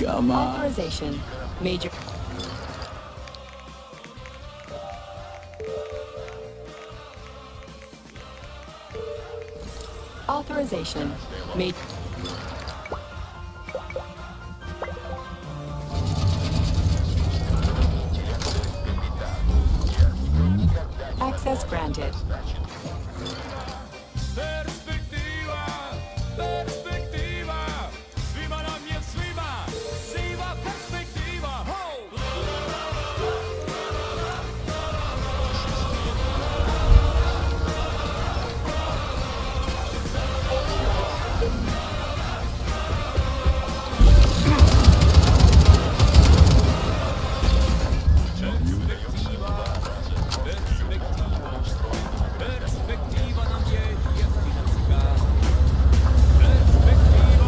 Come on. Authorization. Major. Authorization. Major. Access granted.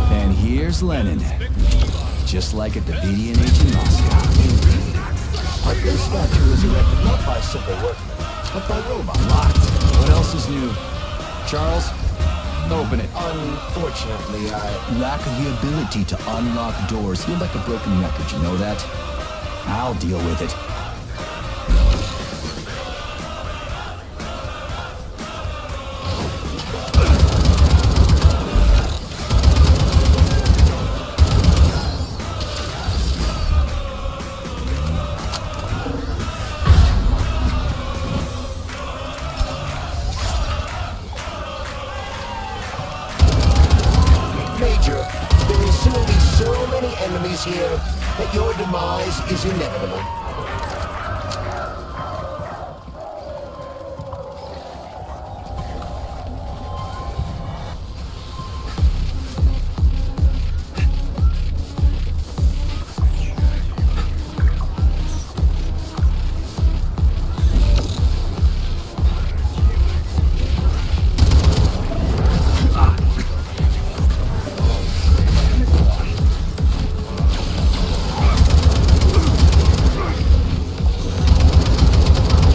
And here's Lenin. Just like at the VDNH in Moscow. This statue is erected not by simple workmen, but by robots. Locked. What else is new? Charles, open it. Unfortunately, I Lack of the ability to unlock doors. You're like a broken record, you know that? I'll deal with it. Major, there will soon be so many enemies here that your demise is inevitable.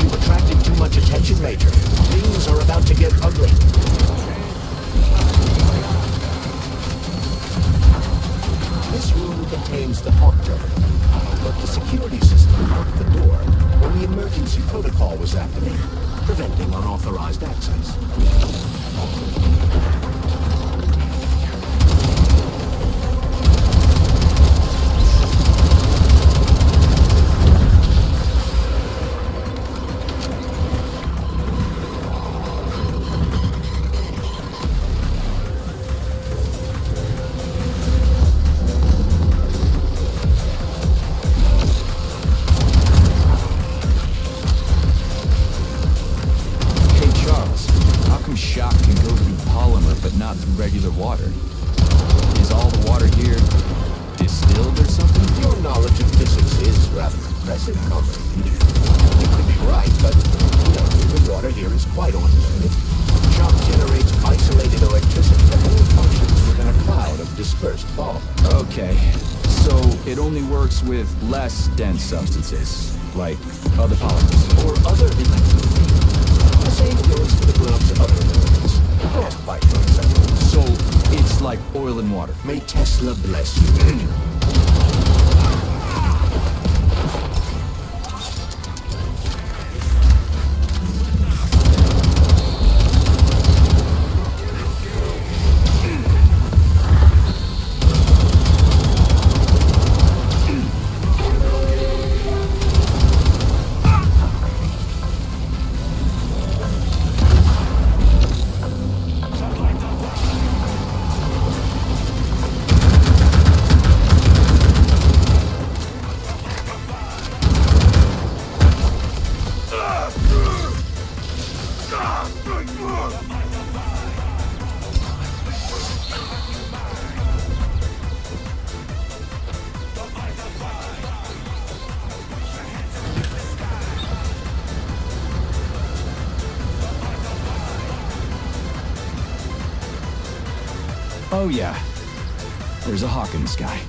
You've attracted too much attention, Major. Things are about to get ugly. This room contains the hawk terminal, but the security system locked the door when the emergency protocol was activated, preventing unauthorized access. Hey, Charles, how come shock can go through polymer but not through regular water? Is all the water here distilled or something? Your knowledge of physics is rather impressive, comrade. You could be right, but no, the water here is quite ordinary. Shock generates isolated electricity that only functions within a cloud of dispersed polymer. Okay, so it only works with less dense substances, like other polymers. Or other electric fields. The same goes for the gloves of other elements. Frostbite, for example. So it's like oil and water. May Tesla bless you. Oh yeah, there's a hawk in the sky.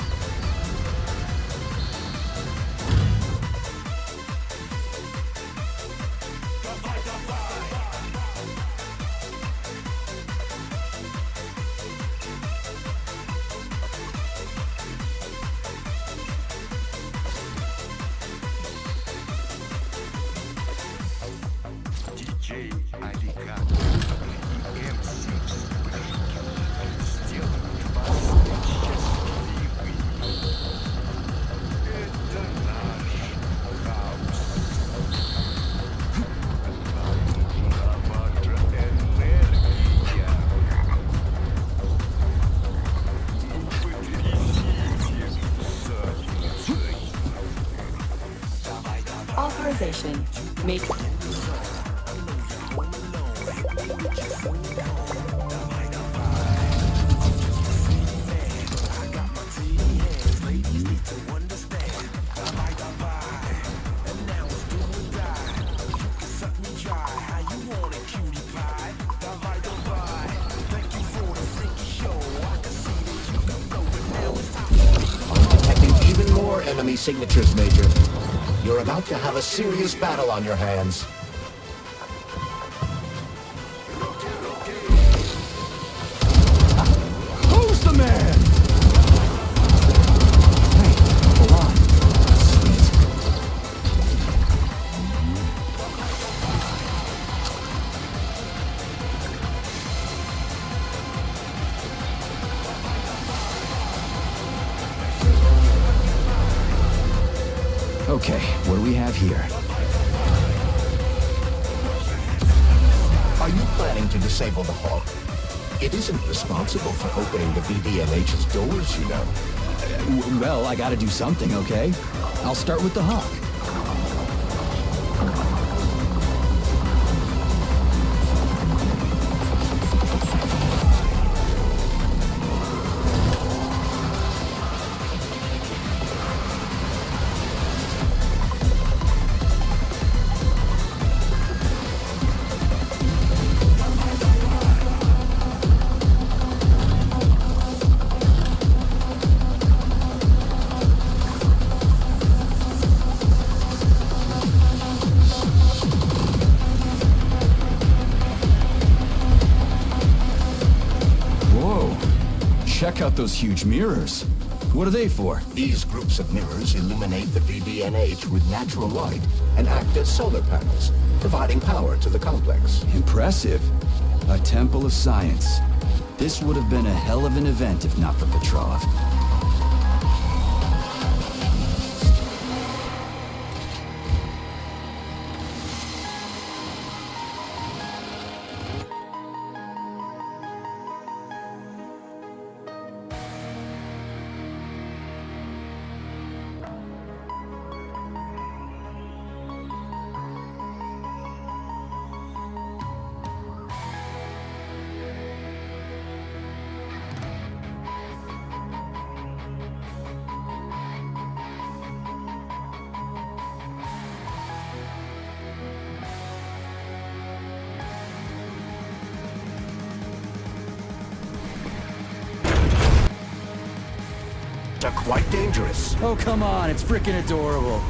Authorization. Major. Detecting even more enemy signatures, Major. You're about to have a serious battle on your hands. Who's the man? Hey, hold on. Sweet. Okay, what do we have here? Are you planning to disable the Hawk? It isn't responsible for opening the VDNH's doors, you know. Well, I gotta do something, okay? I'll start with the Hawk. Check out those huge mirrors. What are they for? These groups of mirrors illuminate the VDNH with natural light and act as solar panels, providing power to the complex. Impressive. A temple of science. This would have been a hell of an event if not for Petrov. They're quite dangerous. Oh, come on, it's freaking adorable.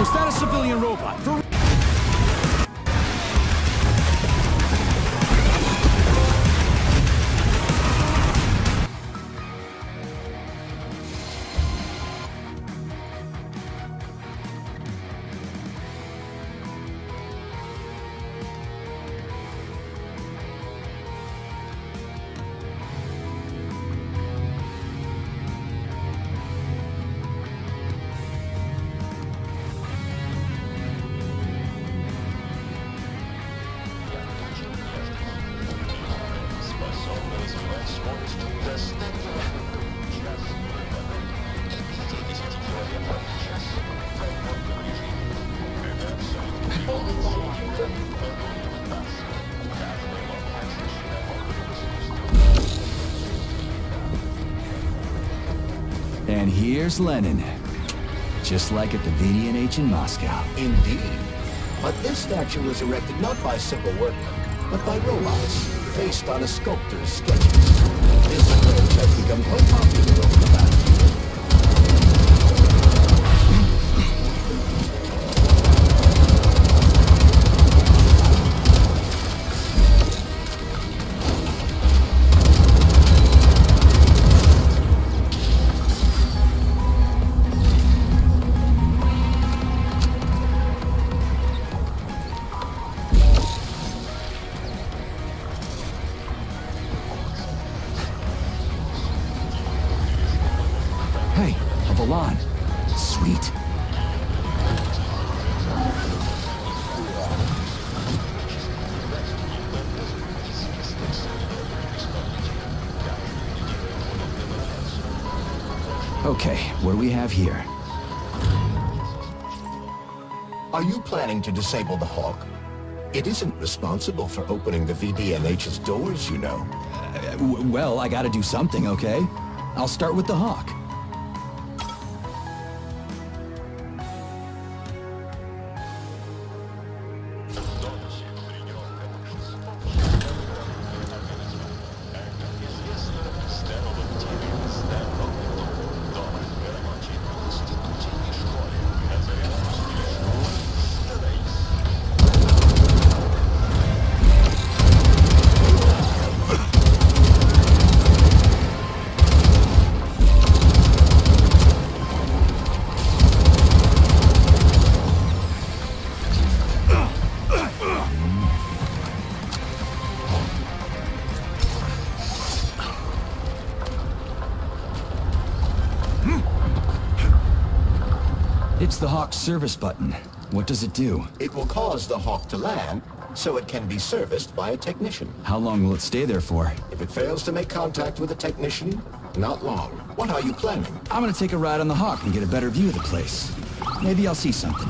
Is that a civilian robot? And here's Lenin. Just like at the VDNH in Moscow. Indeed. But this statue was erected not by simple workmen, but by robots, based on a sculptor's sketches. This approach has become quite popular over the past year. Hey, a Valon. Sweet. Okay, what do we have here? Are you planning to disable the Hawk? It isn't responsible for opening the VDNH's doors, you know. Well, I gotta do something, okay? I'll start with the Hawk. It's the Hawk's service button. What does it do? It will cause the Hawk to land, so it can be serviced by a technician. How long will it stay there for? If it fails to make contact with a technician, not long. What are you planning? I'm gonna take a ride on the Hawk and get a better view of the place. Maybe I'll see something.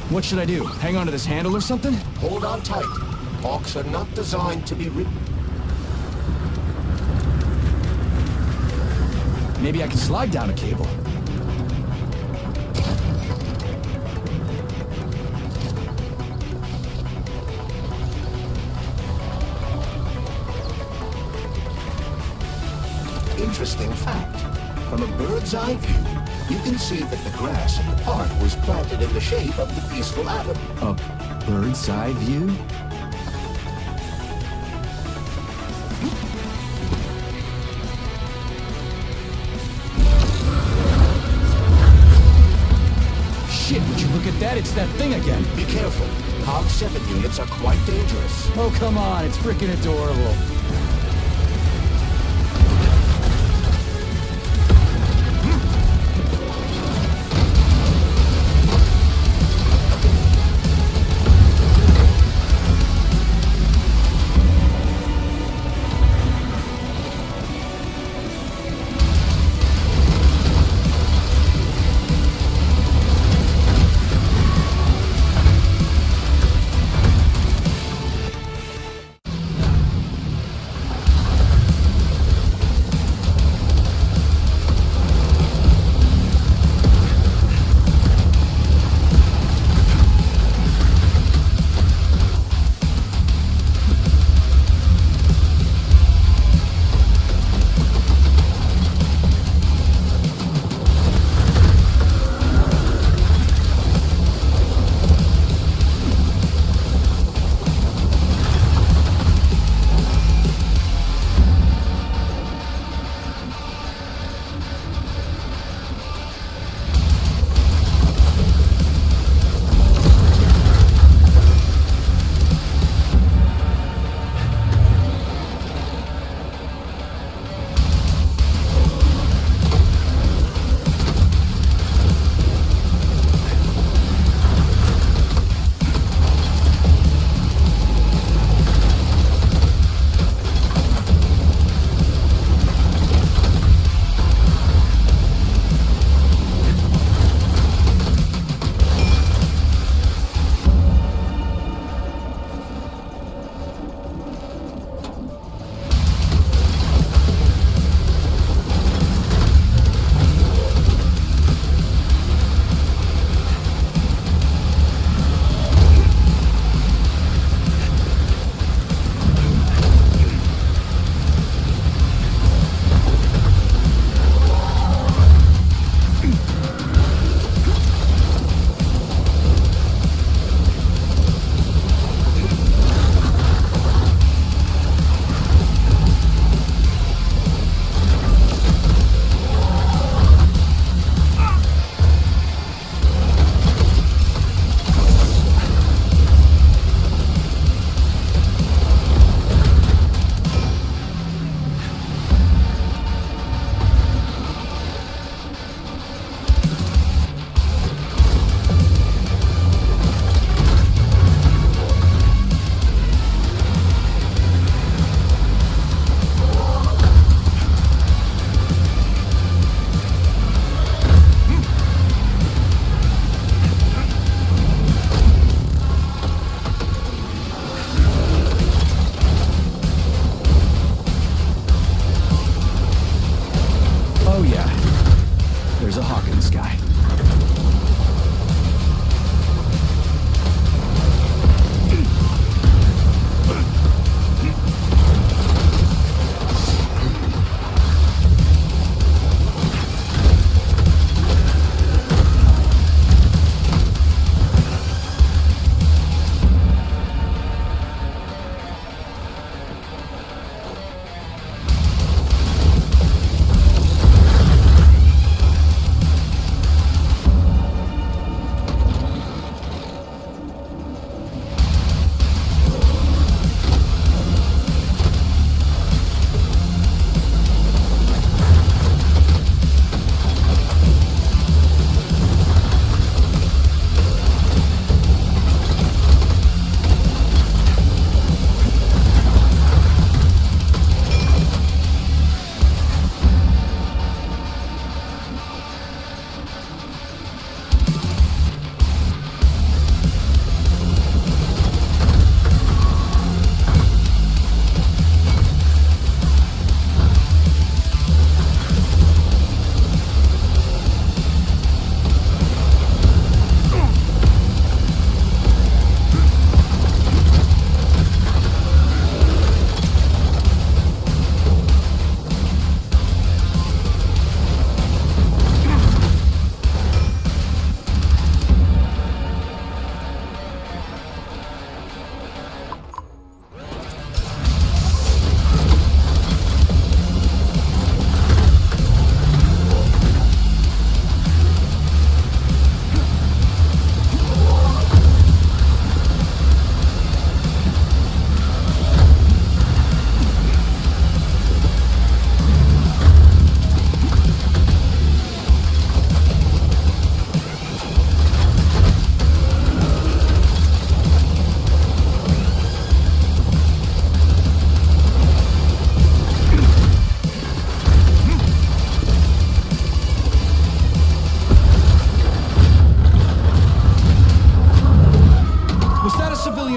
What should I do? Hang on to this handle or something? Hold on tight. Hawks are not designed to be ridden. Maybe I can slide down a cable. Interesting fact. From a bird's eye view, you can see that the grass in the park was planted in the shape of the peaceful atom. A bird's eye view? Shit, would you look at that? It's that thing again. Be careful. COG 7 units are quite dangerous. Oh, come on. It's freaking adorable. There's a hawk in the sky.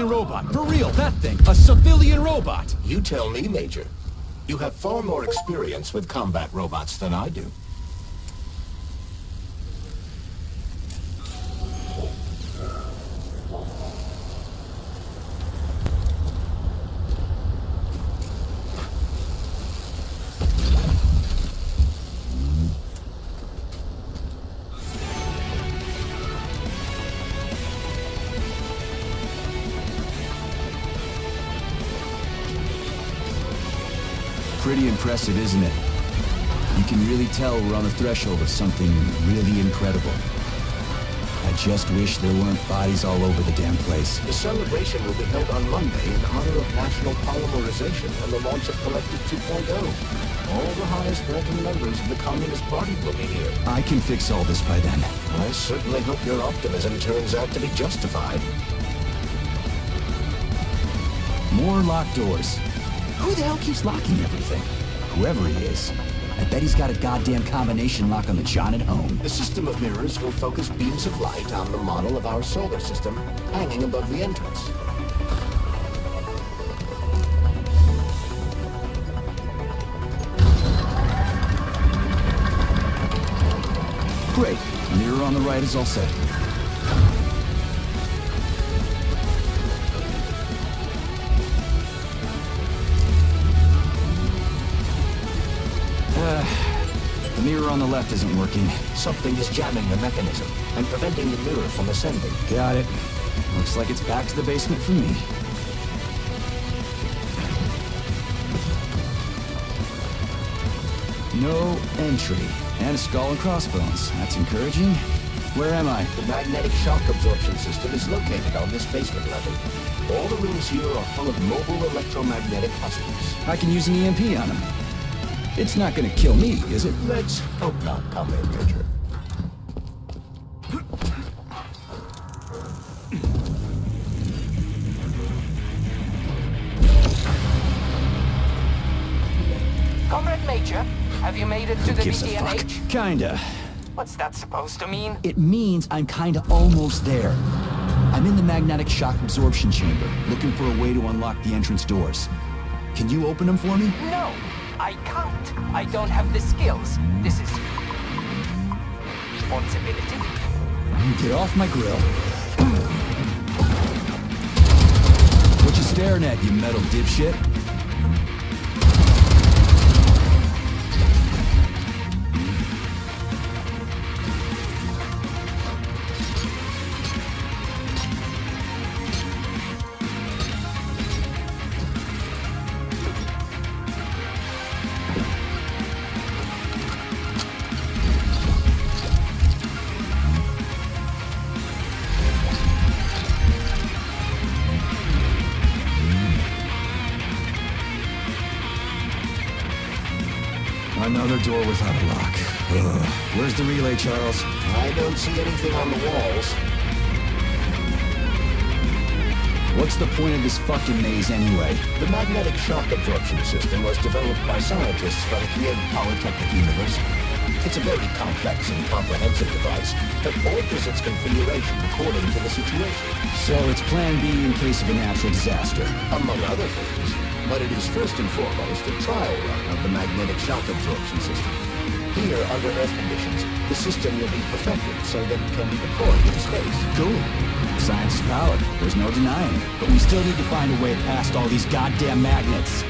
Robot. For real, that thing. A civilian robot. You tell me, Major. You have far more experience with combat robots than I do. Pretty impressive, isn't it? You can really tell we're on the threshold of something really incredible. I just wish there weren't bodies all over the damn place. The celebration will be held on Monday in honor of National Polymerization and the launch of Collective 2.0. All the highest-ranking members of the Communist Party will be here. I can fix all this by then. I certainly hope your optimism turns out to be justified. More locked doors. Who the hell keeps locking everything? Whoever he is. I bet he's got a goddamn combination lock on the John at home. The system of mirrors will focus beams of light on the model of our solar system hanging above the entrance. Great. Mirror on the right is all set. The mirror on the left isn't working. Something is jamming the mechanism and preventing the mirror from ascending. Got it. Looks like it's back to the basement for me. No entry. And a skull and crossbones. That's encouraging. Where am I? The magnetic shock absorption system is located on this basement level. All the rooms here are full of mobile electromagnetic huskies. I can use an EMP on him. It's not gonna kill me, is it? Let's hope not, Comrade Major. Comrade Major, have you made it to the Gives a fuck. BDNH? Kinda. What's that supposed to mean? It means I'm kinda almost there. I'm in the magnetic shock absorption chamber, looking for a way to unlock the entrance doors. Can you open them for me? No, I can't. I don't have the skills. This is... responsibility. Get off my grill. What you staring at, you metal dipshit? Another door without a lock. Ugh. Where's the relay, Charles? I don't see anything on the walls. What's the point of this fucking maze anyway? The magnetic shock absorption system was developed by scientists from Kiev Polytechnic University. It's a very complex and comprehensive device that alters its configuration according to the situation. So it's plan B in case of a natural disaster. Among other things. But it is first and foremost a trial run of the magnetic shock absorption system. Here, under Earth conditions, the system will be perfected so that it can be deployed in space. Cool. Science is power. There's no denying it. But we still need to find a way past all these goddamn magnets.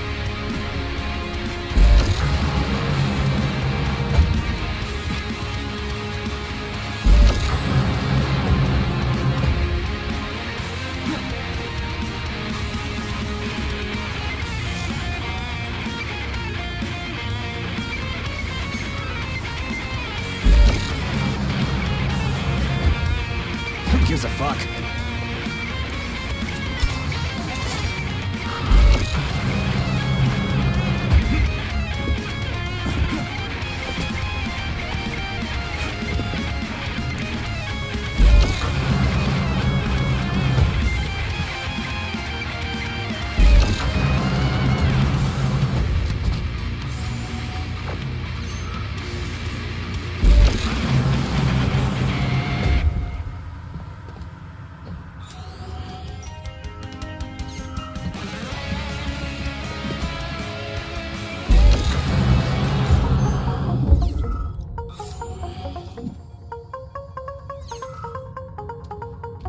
Who gives a fuck?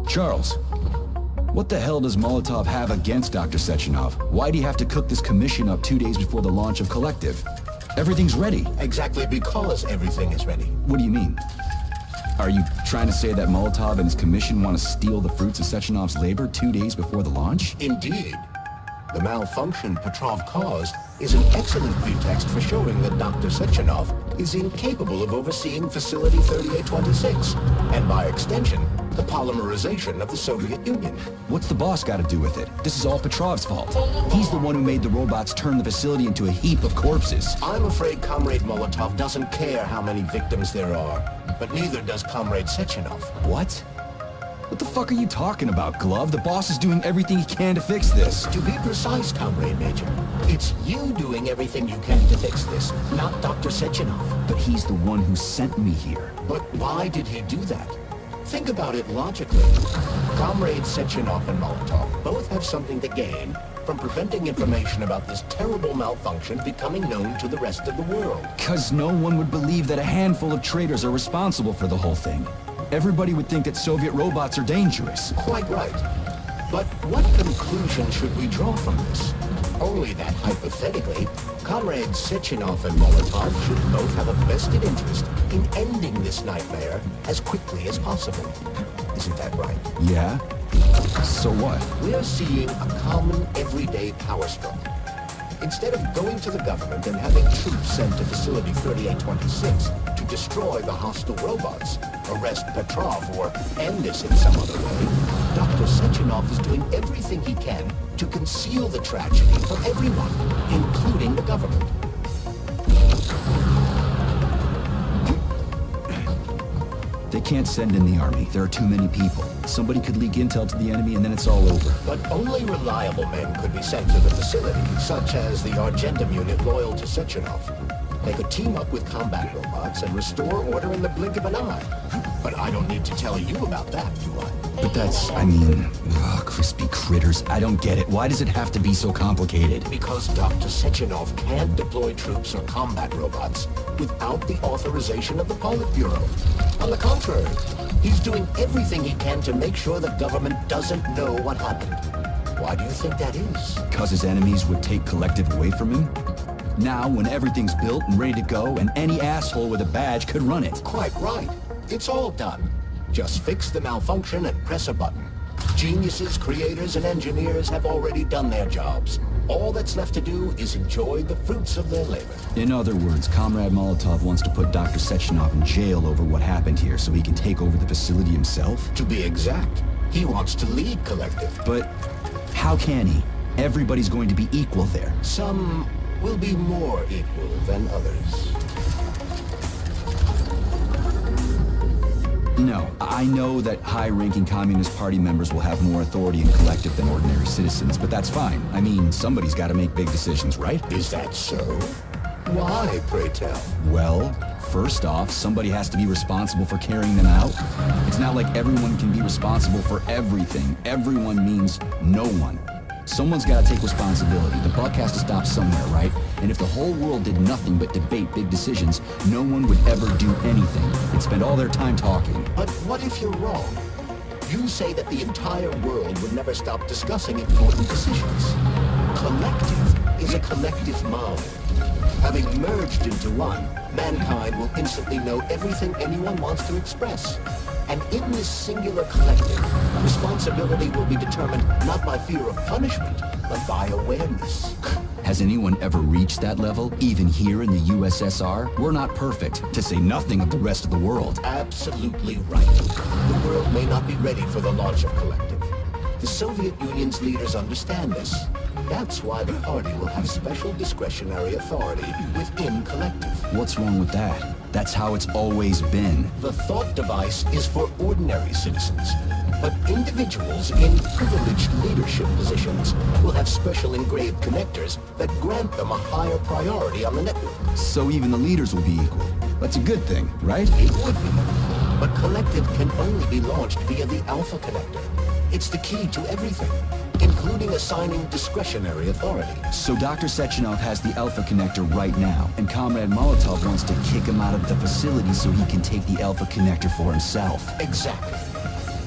Charles, what the hell does Molotov have against Dr. Sechenov? Why do you have to cook this commission up 2 days before the launch of Collective? Everything's ready. Exactly because everything is ready. What do you mean? Are you trying to say that Molotov and his commission want to steal the fruits of Sechenov's labor 2 days before the launch? Indeed. The malfunction Petrov caused is an excellent pretext for showing that Dr. Sechenov is incapable of overseeing Facility 3826, and by extension, the polymerization of the Soviet Union. What's the boss got to do with it? This is all Petrov's fault. He's the one who made the robots turn the facility into a heap of corpses. I'm afraid Comrade Molotov doesn't care how many victims there are, but neither does Comrade Sechenov. What? What the fuck are you talking about, Glove? The boss is doing everything he can to fix this. To be precise, Comrade Major, it's you doing everything you can to fix this, not Dr. Sechenov. But he's the one who sent me here. But why did he do that? Think about it logically. Comrades Sechenov and Molotov both have something to gain from preventing information about this terrible malfunction becoming known to the rest of the world. 'Cause no one would believe that a handful of traitors are responsible for the whole thing. Everybody would think that Soviet robots are dangerous. Quite right. But what conclusion should we draw from this? Only that, hypothetically, Comrades Sechenov and Molotov should both have a vested interest in ending this nightmare as quickly as possible. Isn't that right? Yeah? So what? We're seeing a common, everyday power struggle. Instead of going to the government and having troops sent to Facility 3826 to destroy the hostile robots, arrest Petrov, or end this in some other way, Dr. Sechenov is doing everything he can to conceal the tragedy from everyone, including the government. They can't send in the army. There are too many people. Somebody could leak intel to the enemy and then it's all over. But only reliable men could be sent to the facility, such as the Argentum unit loyal to Sechenov. They could team up with combat robots and restore order in the blink of an eye. But I don't need to tell you about that, do I? But that's, I mean, crispy critters. I don't get it. Why does it have to be so complicated? Because Dr. Sechenov can't deploy troops or combat robots without the authorization of the Politburo. On the contrary, he's doing everything he can to make sure the government doesn't know what happened. Why do you think that is? Because his enemies would take Collective away from him? Now, when everything's built and ready to go, and any asshole with a badge could run it. Quite right. It's all done. Just fix the malfunction and press a button. Geniuses, creators, and engineers have already done their jobs. All that's left to do is enjoy the fruits of their labor. In other words, Comrade Molotov wants to put Dr. Sechenov in jail over what happened here so he can take over the facility himself? To be exact, he wants to lead Collective. But how can he? Everybody's going to be equal there. Some will be more equal than others. No, I know that high-ranking Communist Party members will have more authority in Collective than ordinary citizens, but that's fine. I mean, somebody's got to make big decisions, right? Is that so? Why, pray tell? Well, first off, somebody has to be responsible for carrying them out. It's not like everyone can be responsible for everything. Everyone means no one. Someone's got to take responsibility. The buck has to stop somewhere, right? And if the whole world did nothing but debate big decisions, no one would ever do anything. They'd spend all their time talking. But what if you're wrong? You say that the entire world would never stop discussing important decisions. Collective is a collective mind. Having merged into one, mankind will instantly know everything anyone wants to express. And in this singular collective, responsibility will be determined not by fear of punishment, but by awareness. Has anyone ever reached that level, even here in the USSR? We're not perfect, to say nothing of the rest of the world. Absolutely right. The world may not be ready for the launch of Collective. The Soviet Union's leaders understand this. That's why the party will have special discretionary authority within Collective. What's wrong with that? That's how it's always been. The thought device is for ordinary citizens, but individuals in privileged leadership positions will have special engraved connectors that grant them a higher priority on the network. So even the leaders will be equal. That's a good thing, right? It would be, but Collective can only be launched via the Alpha connector. It's the key to everything, including assigning discretionary authority. So Dr. Sechenov has the Alpha connector right now, and Comrade Molotov wants to kick him out of the facility so he can take the Alpha connector for himself. Exactly.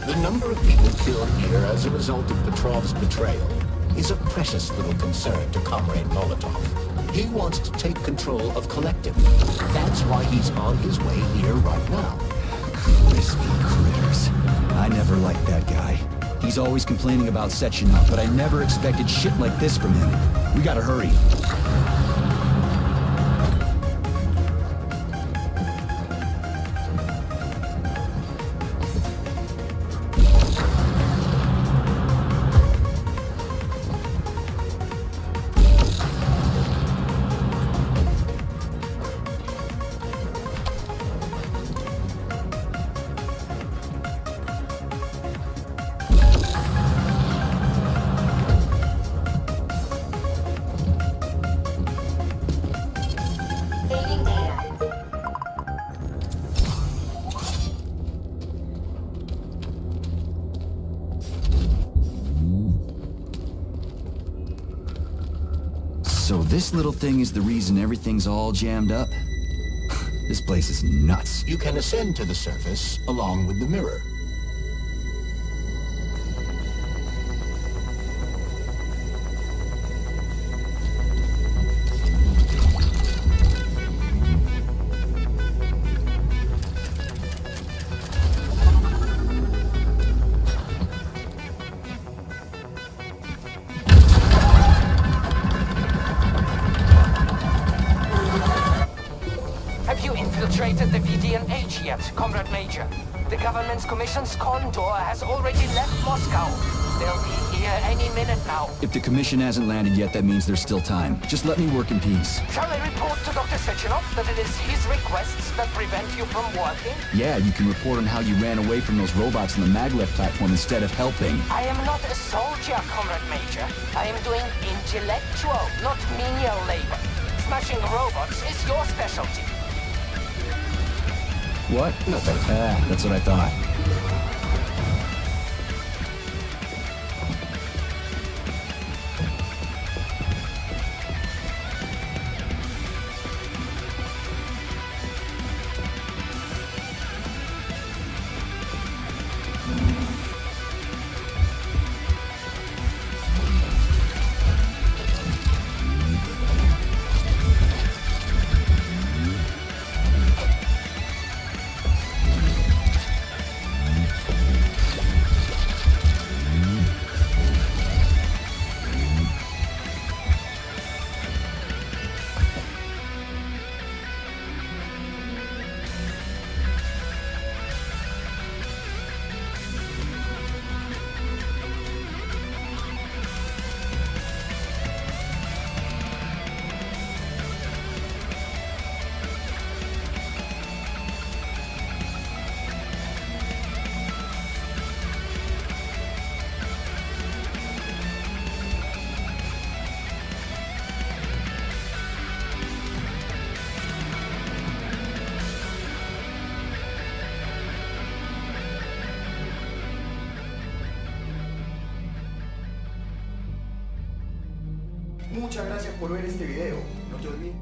The number of people killed here as a result of Petrov's betrayal is a precious little concern to Comrade Molotov. He wants to take control of Collective. That's why he's on his way here right now. Crispy critters. I never liked that guy. He's always complaining about Sechenov, but I never expected shit like this from him. We gotta hurry. So this little thing is the reason everything's all jammed up? This place is nuts. You can ascend to the surface along with the mirror. Infiltrated the VDNH yet, Comrade Major. The government's commission's condor has already left Moscow. They'll be here any minute now. If the commission hasn't landed yet, that means there's still time. Just let me work in peace. Shall I report to Dr. Sechenov that it is his requests that prevent you from working? Yeah, you can report on how you ran away from those robots on the maglev platform instead of helping. I am not a soldier, Comrade Major. I am doing intellectual, not menial labor. Smashing robots is your specialty. What? Nothing. That's what I thought. Muchas gracias por ver este video. No te olvides.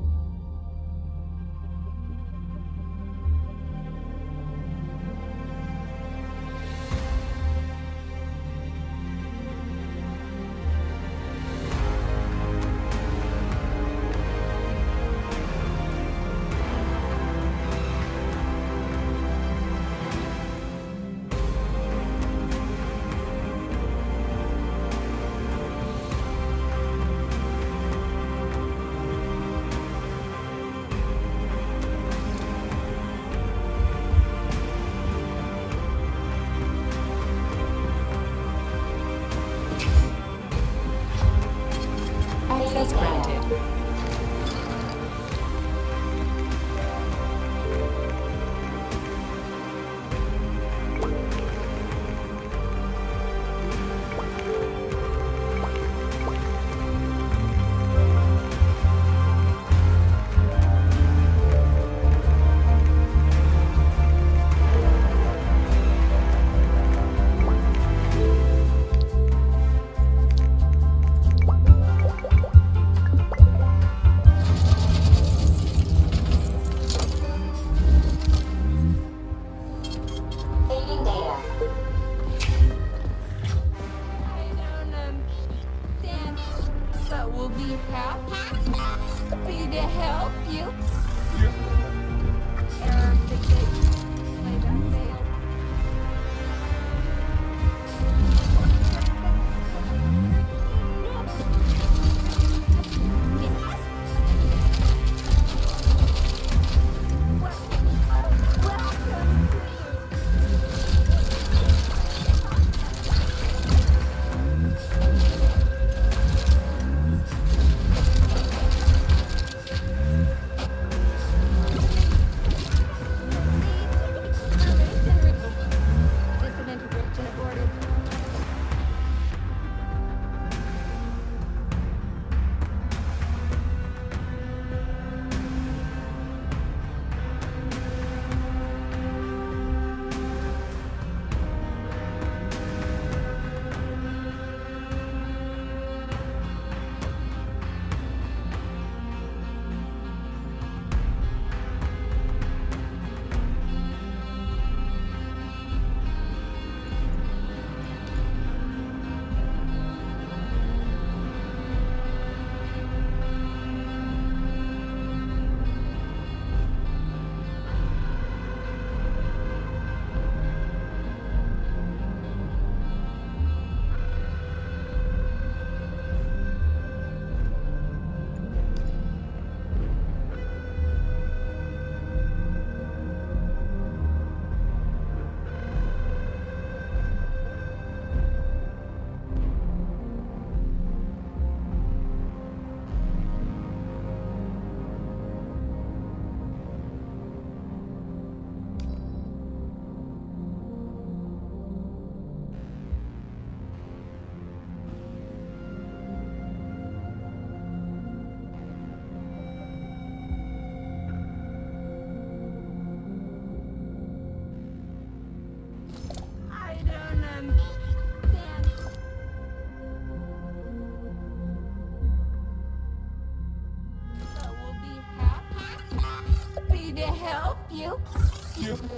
help you?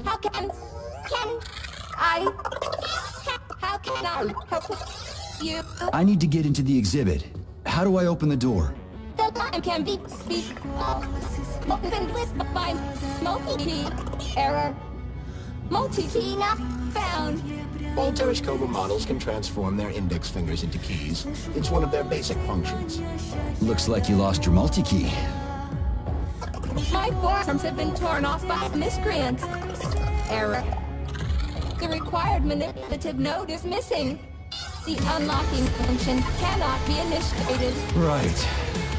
How can I help you? I need to get into the exhibit. How do I open the door? The line can be opened with by multi-key error. Multi-key not found. All Tereshkova models can transform their index fingers into keys. It's one of their basic functions. Looks like you lost your multi-key. My forearms have been torn off by miscreants. Error. The required manipulative node is missing. The unlocking function cannot be initiated. Right.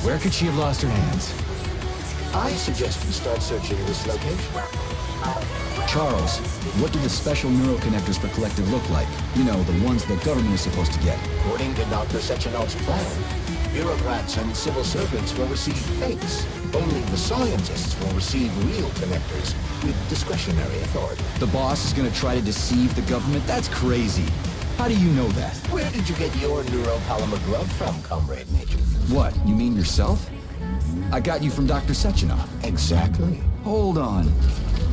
Where could she have lost her hands? I suggest we start searching this location. Charles, what do the special neuroconnectors for Collective look like? You know, the ones the government is supposed to get. According to Dr. Sechenov's plan, bureaucrats and civil servants will receive fakes. Only the scientists will receive real connectors with discretionary authority. The boss is gonna try to deceive the government? That's crazy. How do you know that? Where did you get your neuropolymer glove from, Comrade Major? What, you mean yourself? I got you from Dr. Sechenov. Exactly. Hold on.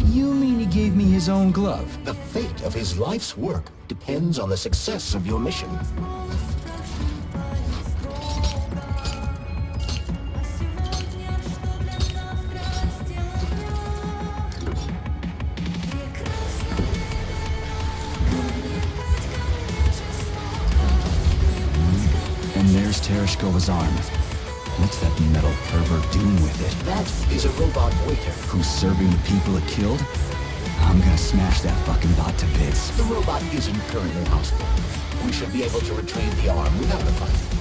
You mean he gave me his own glove? The fate of his life's work depends on the success of your mission. And there's Tereshkova's arm. What's that metal pervert doing with it? That is a robot waiter. Who's serving the people it killed? I'm gonna smash that fucking bot to bits. The robot isn't currently hostile. We should be able to retrieve the arm without a fight.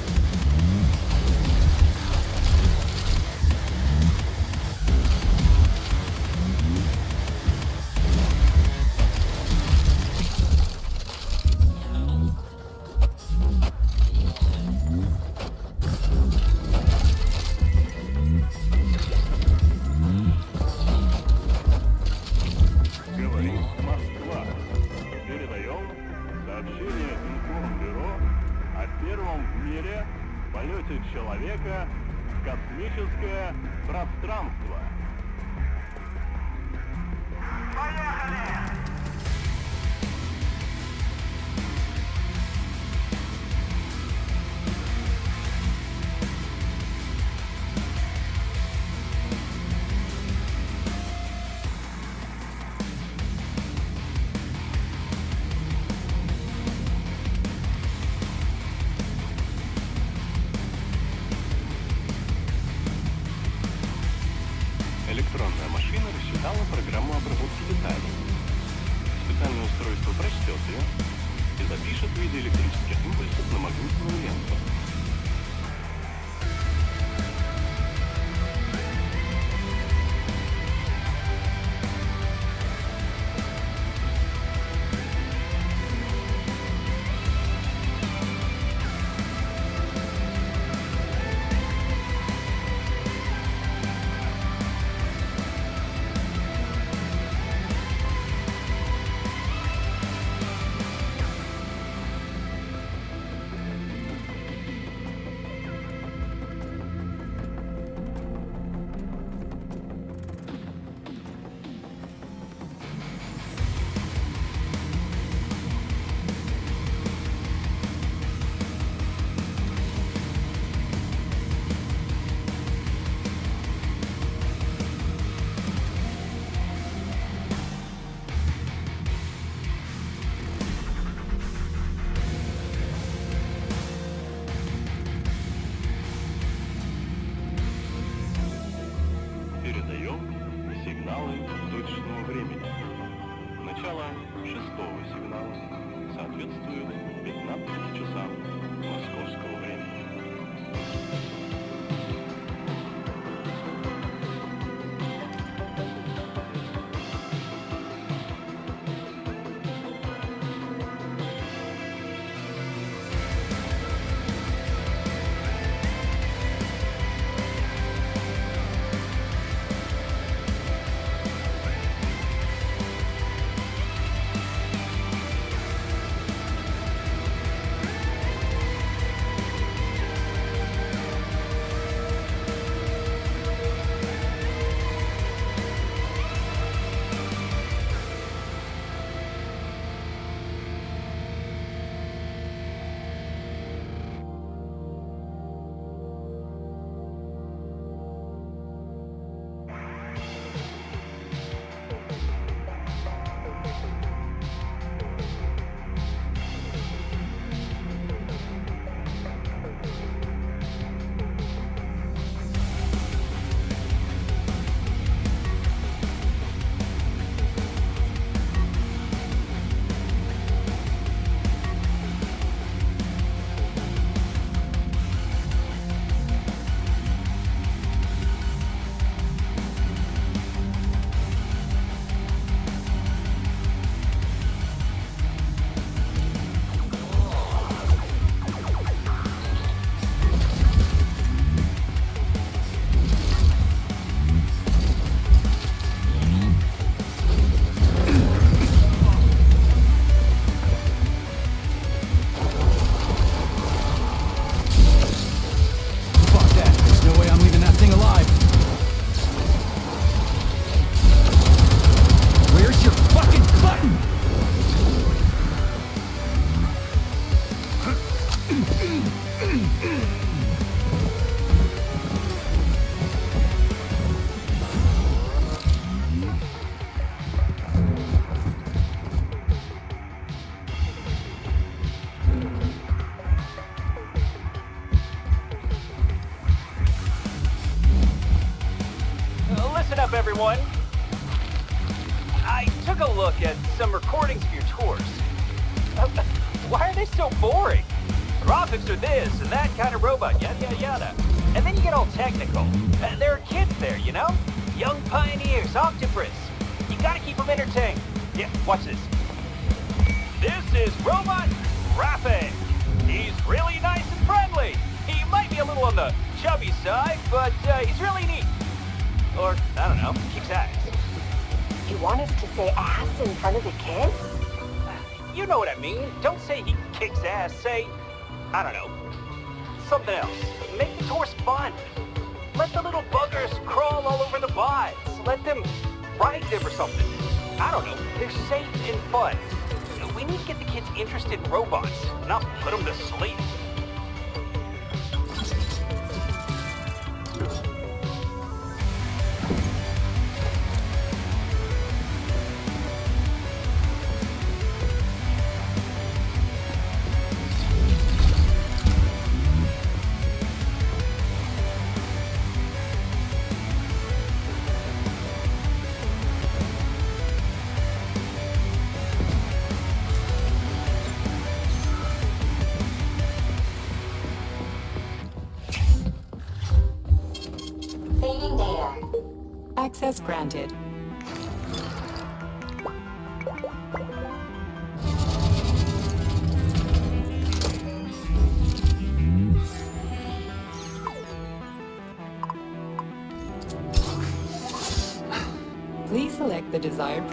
Говорит Москва. Передаем сообщение Информбюро о первом в мире полете человека в космическое пространство. Электронная машина рассчитала программу обработки деталей. Специальное устройство прочтет ее и запишет в виде электрических импульсов на магнитную ленту. everyone. I took a look at some recordings of your tours. Why are they so boring? Graphics are this and that kind of robot, yada yada yada. And then you get all technical. There are kids there, you know? Young pioneers, octopus. You gotta keep them entertained. Yeah, watch this. This is Robot Rapid. He's really nice and friendly. He might be a little on the chubby side, but he's really neat. Or, I don't know, kicks ass. You want us to say ass in front of the kids? You know what I mean. Don't say he kicks ass. Say, I don't know, something else. Make the tours fun. Let the little buggers crawl all over the bots. Let them ride them or something. I don't know. They're safe and fun. We need to get the kids interested in robots, not put them to sleep. Saving data. Access granted. Please select the desired...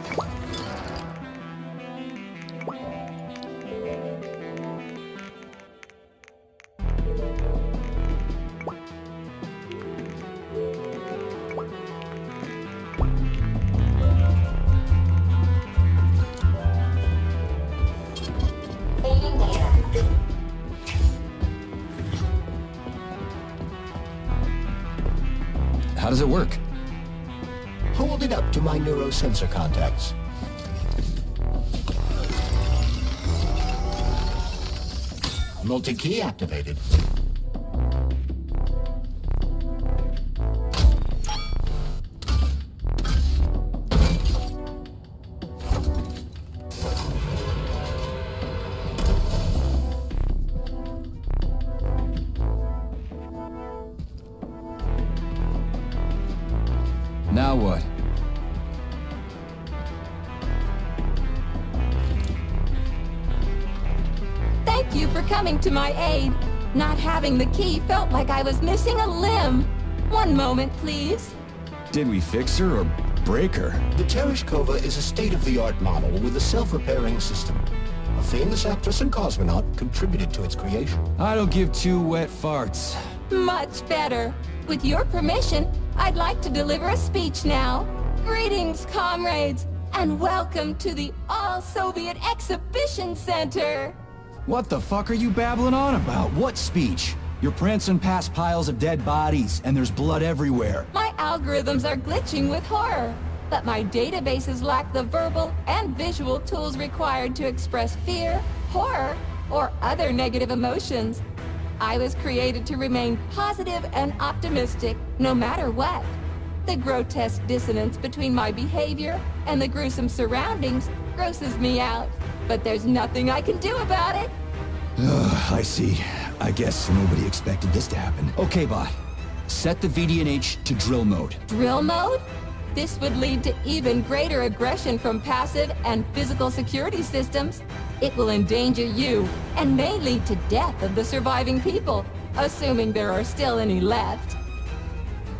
Saving data. How does it work? Hold it up to my neurosensor contacts. Multi-key activated. Now what? Thank you for coming to my aid. Not having the key felt like I was missing a limb. One moment, please. Did we fix her or break her? The Tereshkova is a state-of-the-art model with a self-repairing system. A famous actress and cosmonaut contributed to its creation. I don't give two wet farts. Much better. With your permission, I'd like to deliver a speech now. Greetings, comrades, and welcome to the All-Soviet Exhibition Center. What the fuck are you babbling on about? What speech? You're prancing past piles of dead bodies, and there's blood everywhere. My algorithms are glitching with horror, but my databases lack the verbal and visual tools required to express fear, horror, or other negative emotions. I was created to remain positive and optimistic, no matter what. The grotesque dissonance between my behavior and the gruesome surroundings grosses me out, but there's nothing I can do about it. I see. I guess nobody expected this to happen. Okay, bot. Set the VDNH to drill mode. Drill mode? This would lead to even greater aggression from passive and physical security systems. It will endanger you, and may lead to death of the surviving people, assuming there are still any left.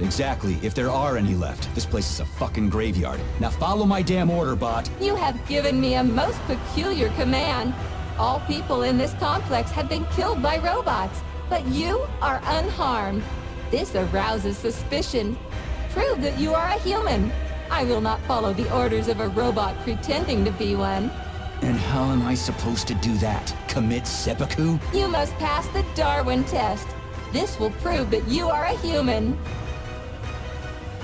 Exactly, if there are any left. This place is a fucking graveyard. Now follow my damn order, bot. You have given me a most peculiar command. All people in this complex have been killed by robots, but you are unharmed. This arouses suspicion. Prove that you are a human. I will not follow the orders of a robot pretending to be one. And how am I supposed to do that? Commit seppuku? You must pass the Darwin test. This will prove that you are a human.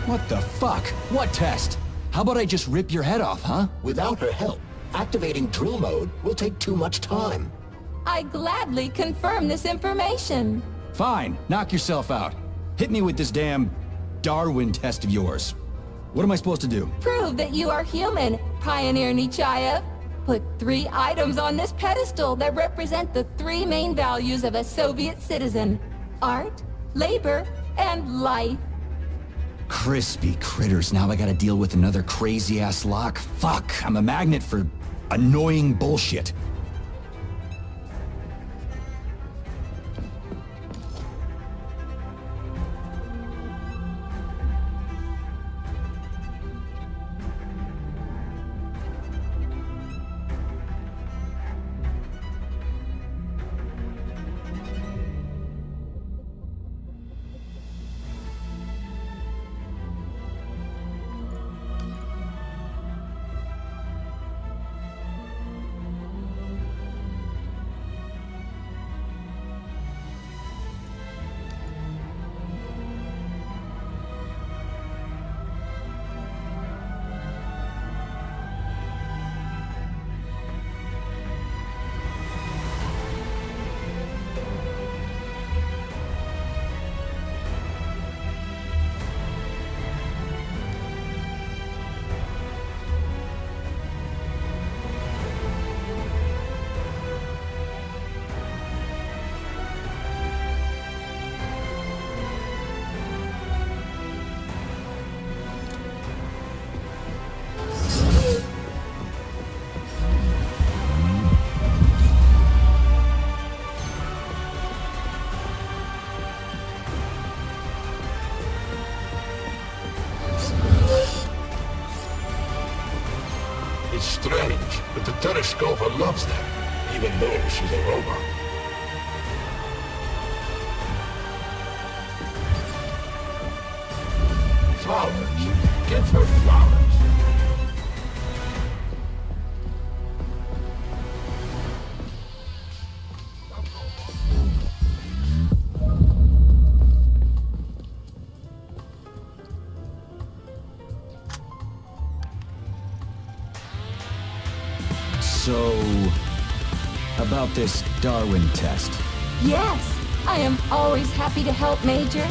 What the fuck? What test? How about I just rip your head off, huh? Without her help, activating drill mode will take too much time. I gladly confirm this information. Fine, knock yourself out. Hit me with this damn Darwin test of yours. What am I supposed to do? Prove that you are human, Pioneer Nechayev. Put 3 items on this pedestal that represent the 3 main values of a Soviet citizen: art, labor, and life. Crispy critters, now I gotta deal with another crazy-ass lock. Fuck, I'm a magnet for annoying bullshit. It's strange, but the Tereskova loves them, even though she's a robot. Flowers. Give her flowers. So, about this Darwin test. Yes, I am always happy to help, Major.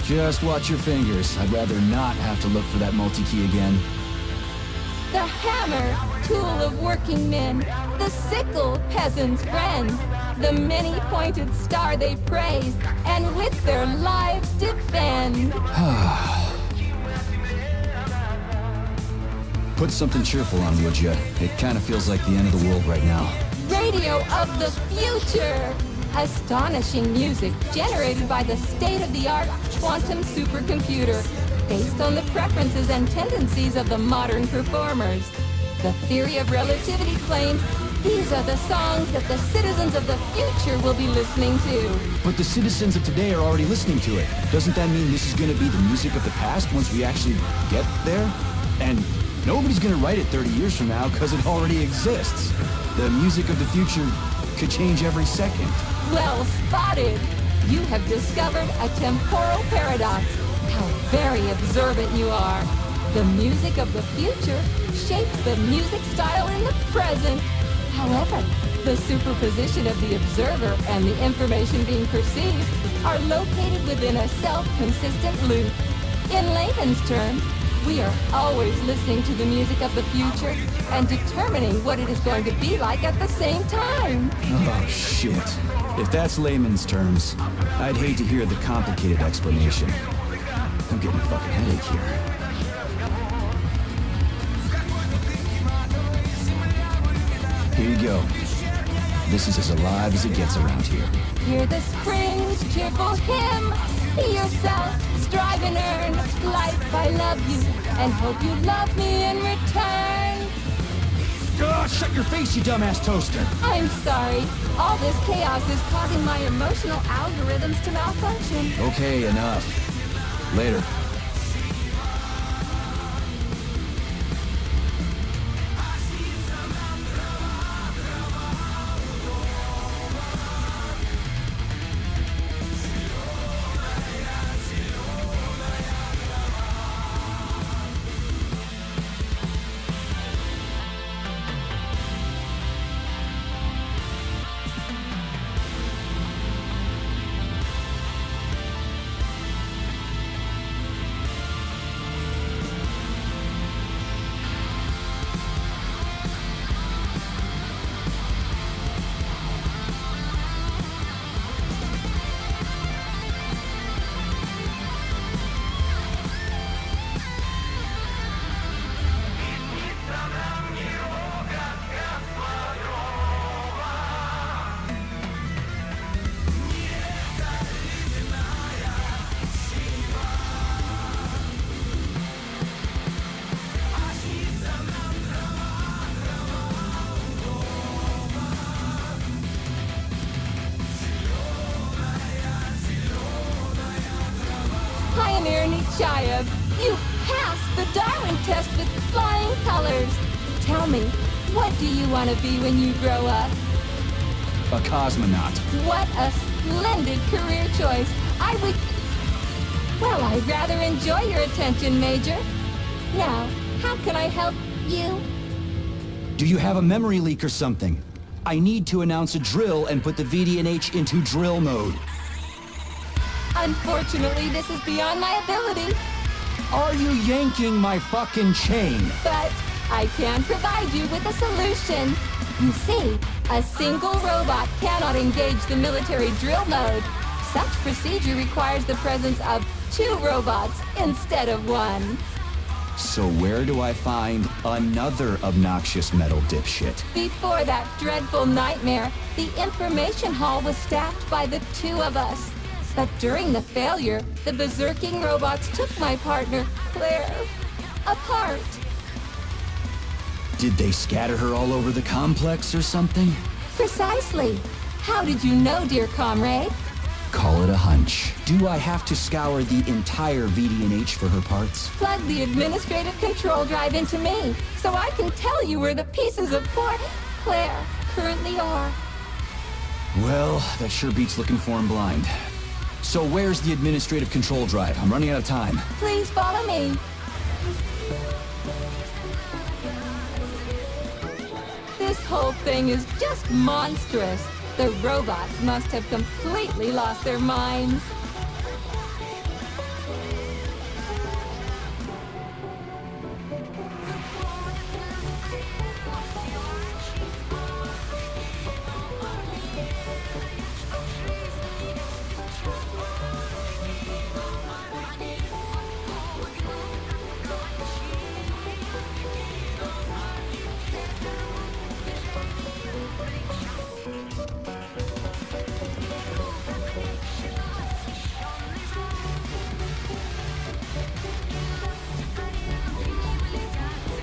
Just watch your fingers. I'd rather not have to look for that multi-key again. The hammer, tool of working men. The sickle, peasant's friend. The many-pointed star they praise, and with their lives defend. Put something cheerful on, would ya? It kind of feels like the end of the world right now. Radio of the future! Astonishing music generated by the state-of-the-art quantum supercomputer, based on the preferences and tendencies of the modern performers. The theory of relativity claims these are the songs that the citizens of the future will be listening to. But the citizens of today are already listening to it. Doesn't that mean this is gonna be the music of the past once we actually get there? And nobody's gonna write it 30 years from now because it already exists. The music of the future could change every second. Well spotted! You have discovered a temporal paradox. How very observant you are. The music of the future shapes the music style in the present. However, the superposition of the observer and the information being perceived are located within a self-consistent loop. In layman's terms, we are always listening to the music of the future and determining what it is going to be like at the same time. Oh, shit. If that's layman's terms, I'd hate to hear the complicated explanation. I'm getting a fucking headache here. Here you go. This is as alive as it gets around here. Hear the spring's cheerful hymn. Be yourself, strive and earn. Life, I love you, and hope you love me in return. Oh, shut your face, you dumbass toaster! I'm sorry. All this chaos is causing my emotional algorithms to malfunction. Okay, enough. Later. protest with flying colors. Tell me, what do you want to be when you grow up? A cosmonaut. What a splendid career choice. Well, I'd rather enjoy your attention, Major. Now, how can I help you? Do you have a memory leak or something? I need to announce a drill and put the VDNH into drill mode. Unfortunately, this is beyond my ability, Are you yanking my fucking chain? but I can provide you with a solution. You see, a single robot cannot engage the military drill mode. Such procedure requires the presence of 2 robots instead of 1. So where do I find another obnoxious metal dipshit? Before that dreadful nightmare, the information hall was staffed by the 2 of us. But during the failure, the berserking robots took my partner, Claire, apart. Did they scatter her all over the complex or something? Precisely. How did you know, dear comrade? Call it a hunch. Do I have to scour the entire VDNH for her parts? Plug the administrative control drive into me, so I can tell you where the pieces of poor Claire currently are. Well, that sure beats looking for him blind. So where's the administrative control drive? I'm running out of time. Please follow me. This whole thing is just monstrous. The robots must have completely lost their minds.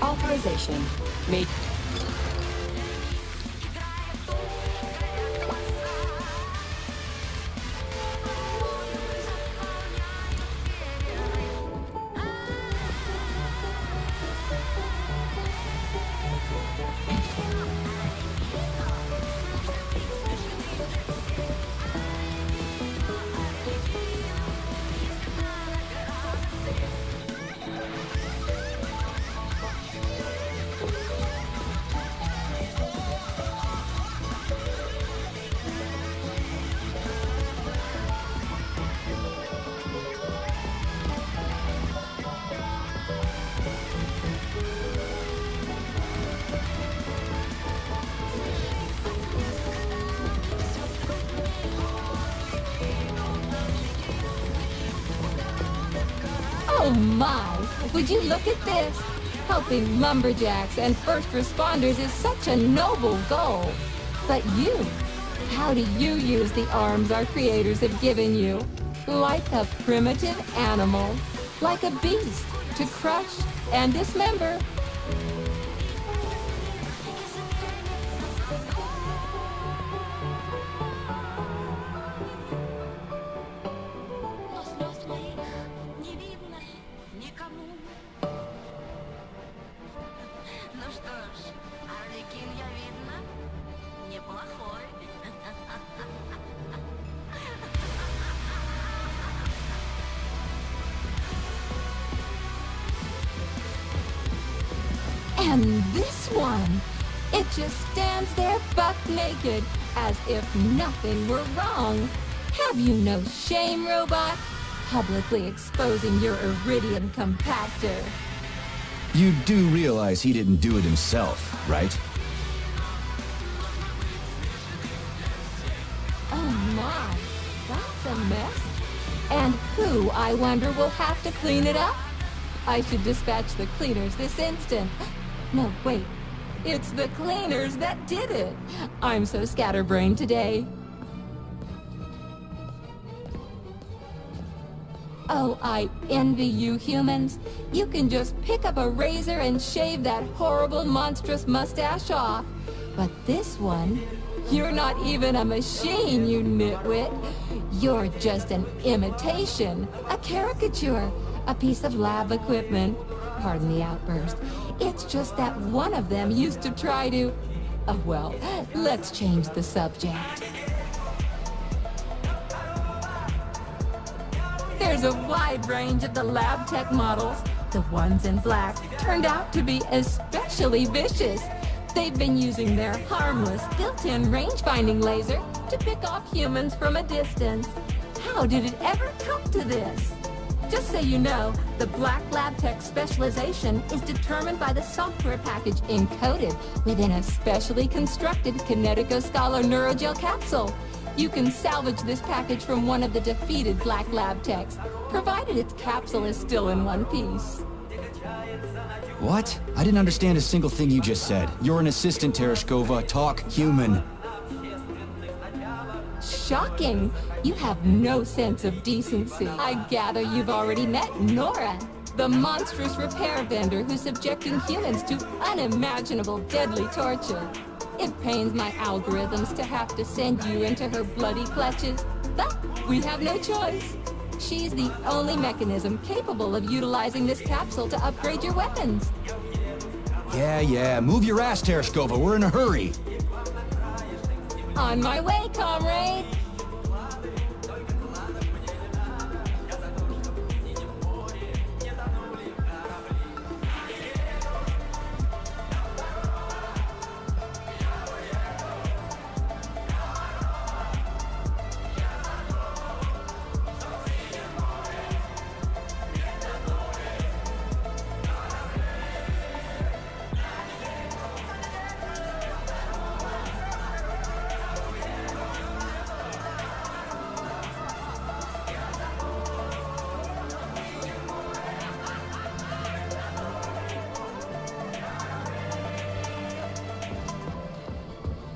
Authorization. Made. Oh my! Would you look at this? Helping lumberjacks and first responders is such a noble goal. But you, how do you use the arms our creators have given you? Like a primitive animal, like a beast, to crush and dismember. And this one, it just stands there buck naked, as if nothing were wrong. Have you no shame, robot? Publicly exposing your iridium compactor. You do realize he didn't do it himself, right? Oh my, that's a mess. And who, I wonder, will have to clean it up? I should dispatch the cleaners this instant. No, wait. It's the cleaners that did it. I'm so scatterbrained today. Oh, I envy you humans. You can just pick up a razor and shave that horrible, monstrous mustache off. But this one, you're not even a machine, you nitwit. You're just an imitation, a caricature, a piece of lab equipment. pardon the outburst. It's just that one of them used to try to... Oh, well, let's change the subject. There's a wide range of the lab tech models. The ones in black turned out to be especially vicious. They've been using their harmless, built-in range-finding laser to pick off humans from a distance. How did it ever come to this? Just so you know, the Black Lab Tech specialization is determined by the software package encoded within a specially constructed Kinetico Scholar Neurogel capsule. You can salvage this package from one of the defeated Black Lab Techs, provided its capsule is still in one piece. What? I didn't understand a single thing you just said. You're an assistant, Tereshkova. Talk human. Shocking! You have no sense of decency. I gather you've already met Nora, the monstrous repair vendor who's subjecting humans to unimaginable deadly torture. It pains my algorithms to have to send you into her bloody clutches, but we have no choice. She's the only mechanism capable of utilizing this capsule to upgrade your weapons. Yeah, move your ass, Tereshkova. We're in a hurry. On my way, comrade!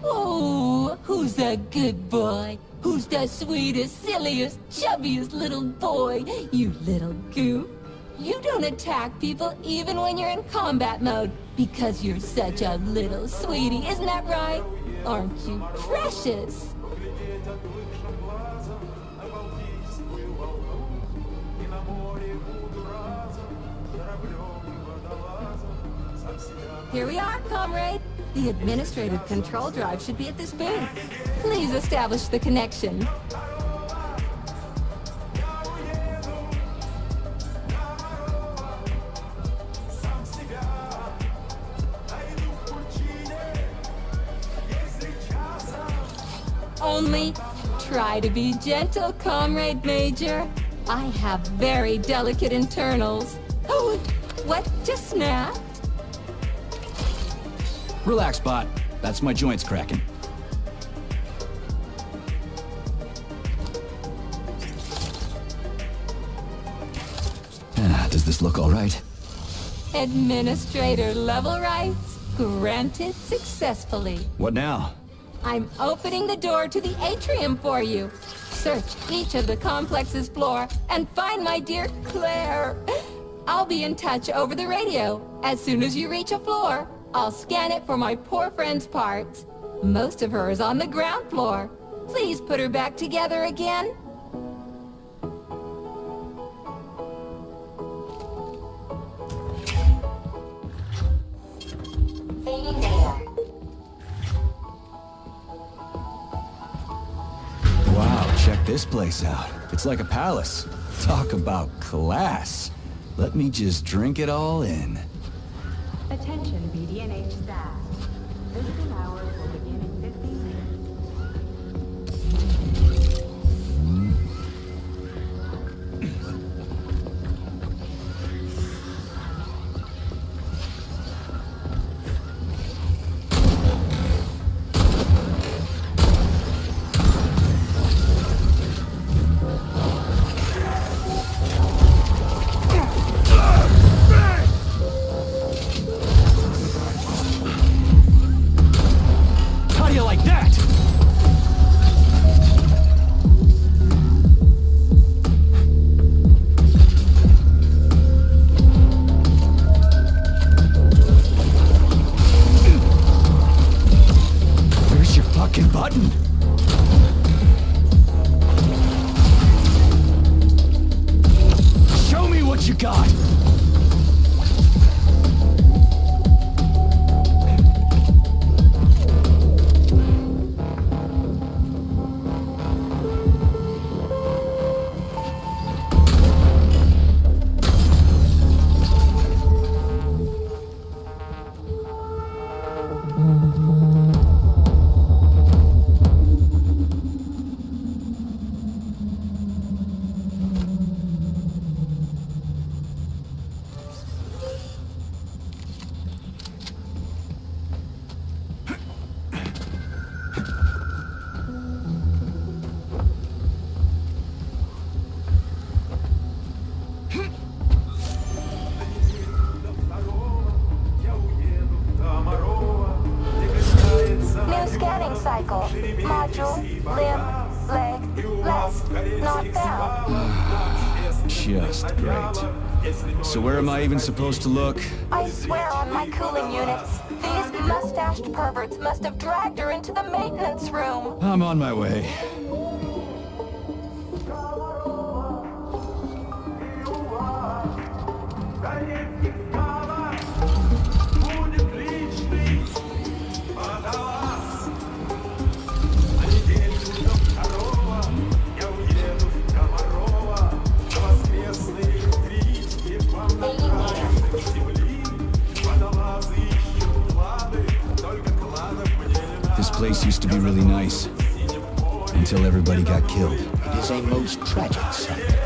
Oh, who's a good boy? Who's the sweetest, silliest, chubbiest little boy? You little goof. You don't attack people even when you're in combat mode because you're such a little sweetie, isn't that right? Aren't you precious? Here we are, comrade. The administrative control drive should be at this booth. Please establish the connection. Only try to be gentle, Comrade Major. I have very delicate internals. Oh, what just snapped? Relax, bot. That's my joints cracking. Does this look all right? Administrator level rights granted successfully. What now? I'm opening the door to the atrium for you. Search each of the complex's floor and find my dear Claire. I'll be in touch over the radio. As soon as you reach a floor, I'll scan it for my poor friend's parts. Most of her is on the ground floor. Please put her back together again. Wow, check this place out. It's like a palace. Talk about class. Let me just drink it all in. Attention BDNH staff. Visiting hours will begin in 15 minutes. How do you like that? Module, limb, leg, left, not found. Just great. So where am I even supposed to look? I swear on my cooling units, these mustached perverts must have dragged her into the maintenance room. I'm on my way. This place used to be really nice. Until everybody got killed. It is a most tragic sight.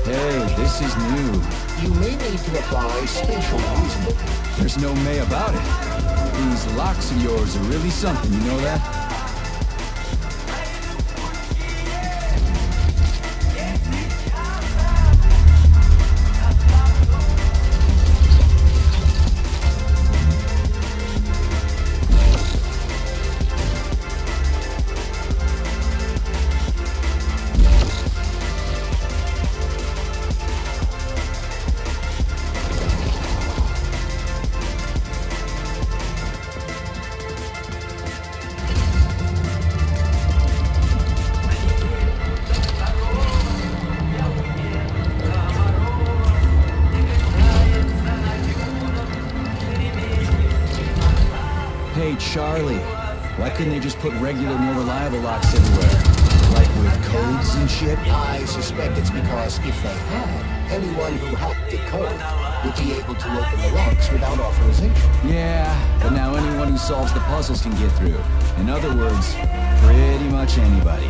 Hey, this is new. You may need to apply spatial reasoning. There's no may about it. These locks of yours are really something, you know that? Hey, Charlie, why couldn't they just put regular, more reliable locks everywhere? Like with codes and shit? I suspect it's because if they had, anyone who hacked the code would be able to open the locks without authorization. Yeah, but now anyone who solves the puzzles can get through. In other words, pretty much anybody.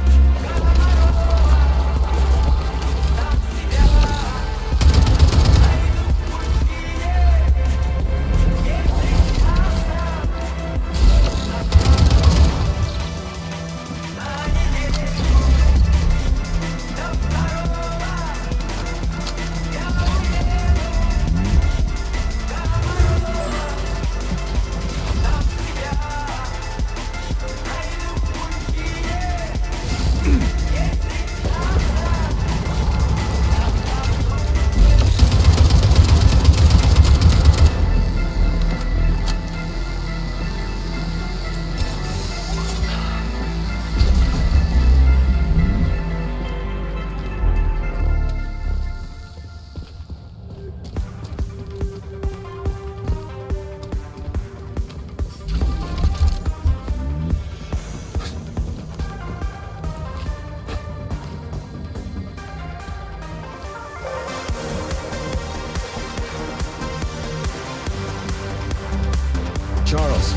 Charles,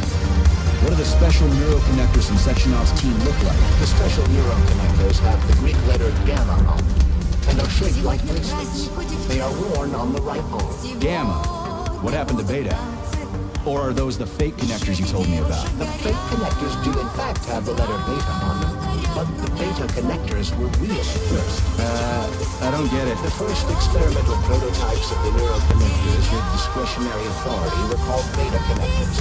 what do the special neuroconnectors from Section Off's team look like? The special neuroconnectors have the Greek letter gamma on them, and are shaped like bracelets. They are worn on the right arm. Gamma. What happened to Beta? Or are those the fake connectors you told me about? The fake connectors do in fact have the letter beta on them, but the beta connectors were real at first. I don't get it. The first experimental prototypes of the neuroconnectors with discretionary authority were called beta connectors.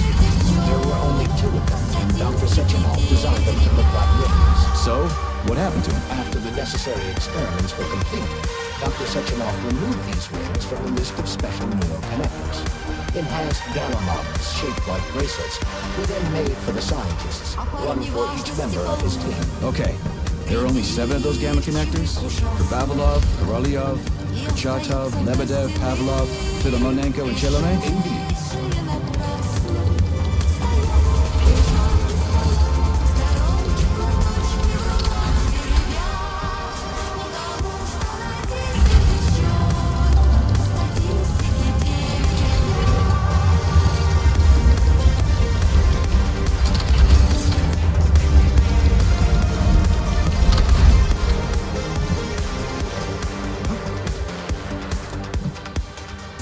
There were only 2 of them, and Dr. Sechenov designed them to look like ribbons. So, What happened to him? After the necessary experiments were complete, Dr. Sechenov removed these rings from the list of special neuroconnectors. Enhanced gamma models shaped like bracelets were then made for the scientists, one for each member of his team. Okay, there are only 7 of those gamma connectors? For Vavilov, Korolyov, Kurchatov, Lebedev, Pavlov, Filomonenko, and Chelome? Indeed.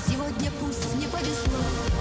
Сегодня пусть не повезло.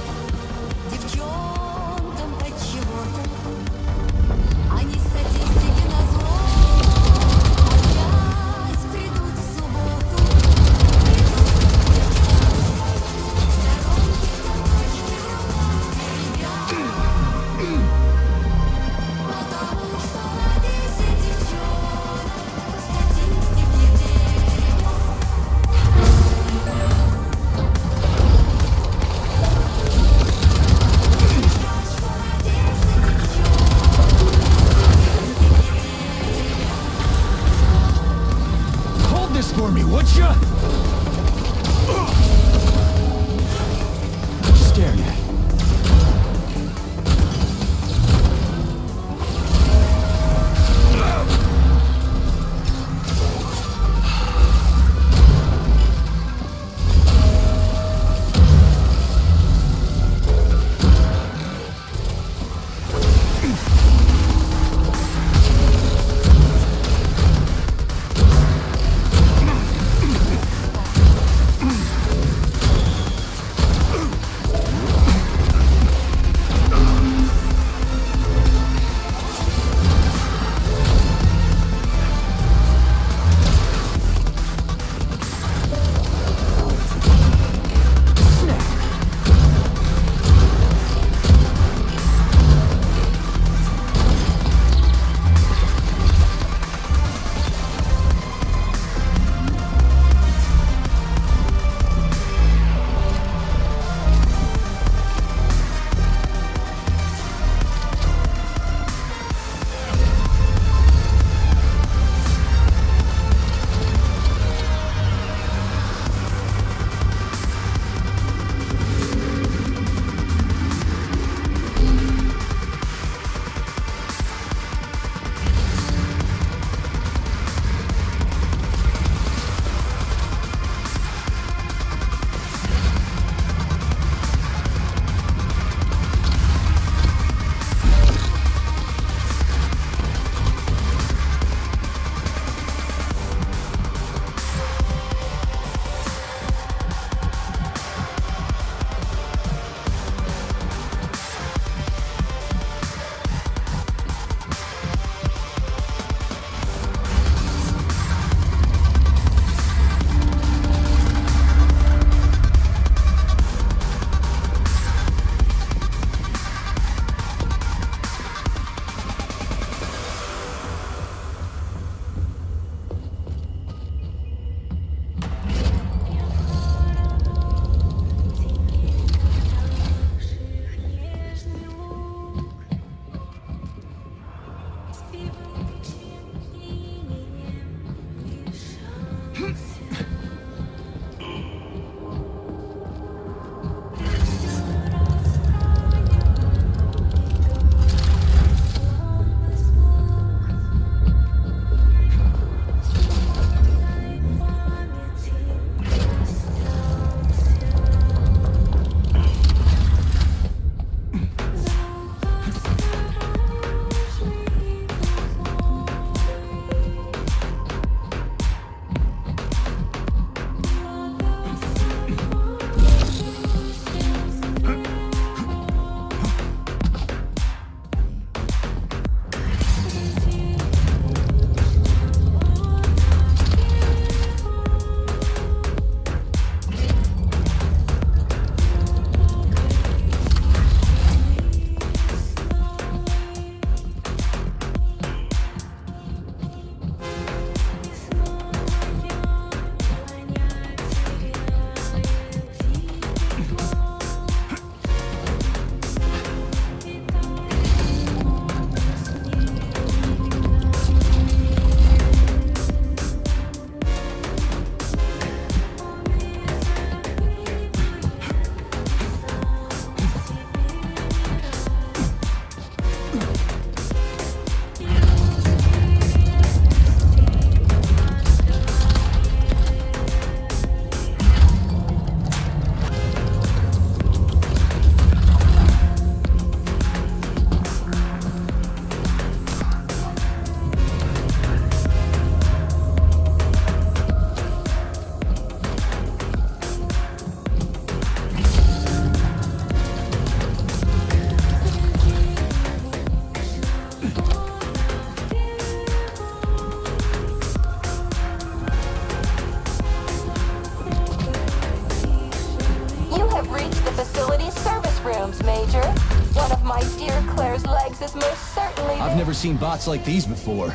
I've never seen bots like these before.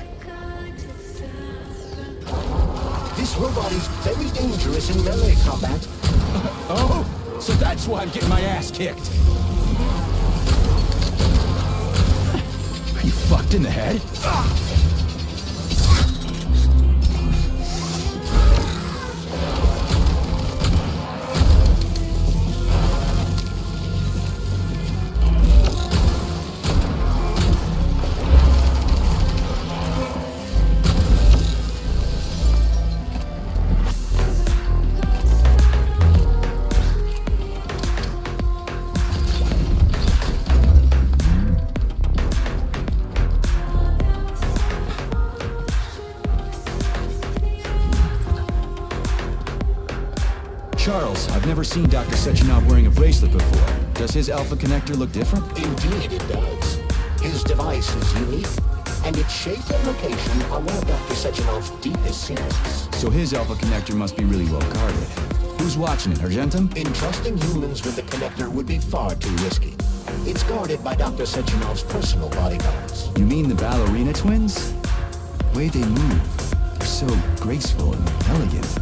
This robot is very dangerous in melee combat. Oh, so that's why I'm getting my ass kicked. Are you fucked in the head? Charles, I've never seen Dr. Sechenov wearing a bracelet before. Does his alpha connector look different? Indeed it does. His device is unique, and its shape and location are one of Dr. Sechenov's deepest secrets. So his alpha connector must be really well guarded. Who's watching it, Argentum? Entrusting humans with the connector would be far too risky. It's guarded by Dr. Sechenov's personal bodyguards. You mean the ballerina twins? The way they move, they're so graceful and elegant.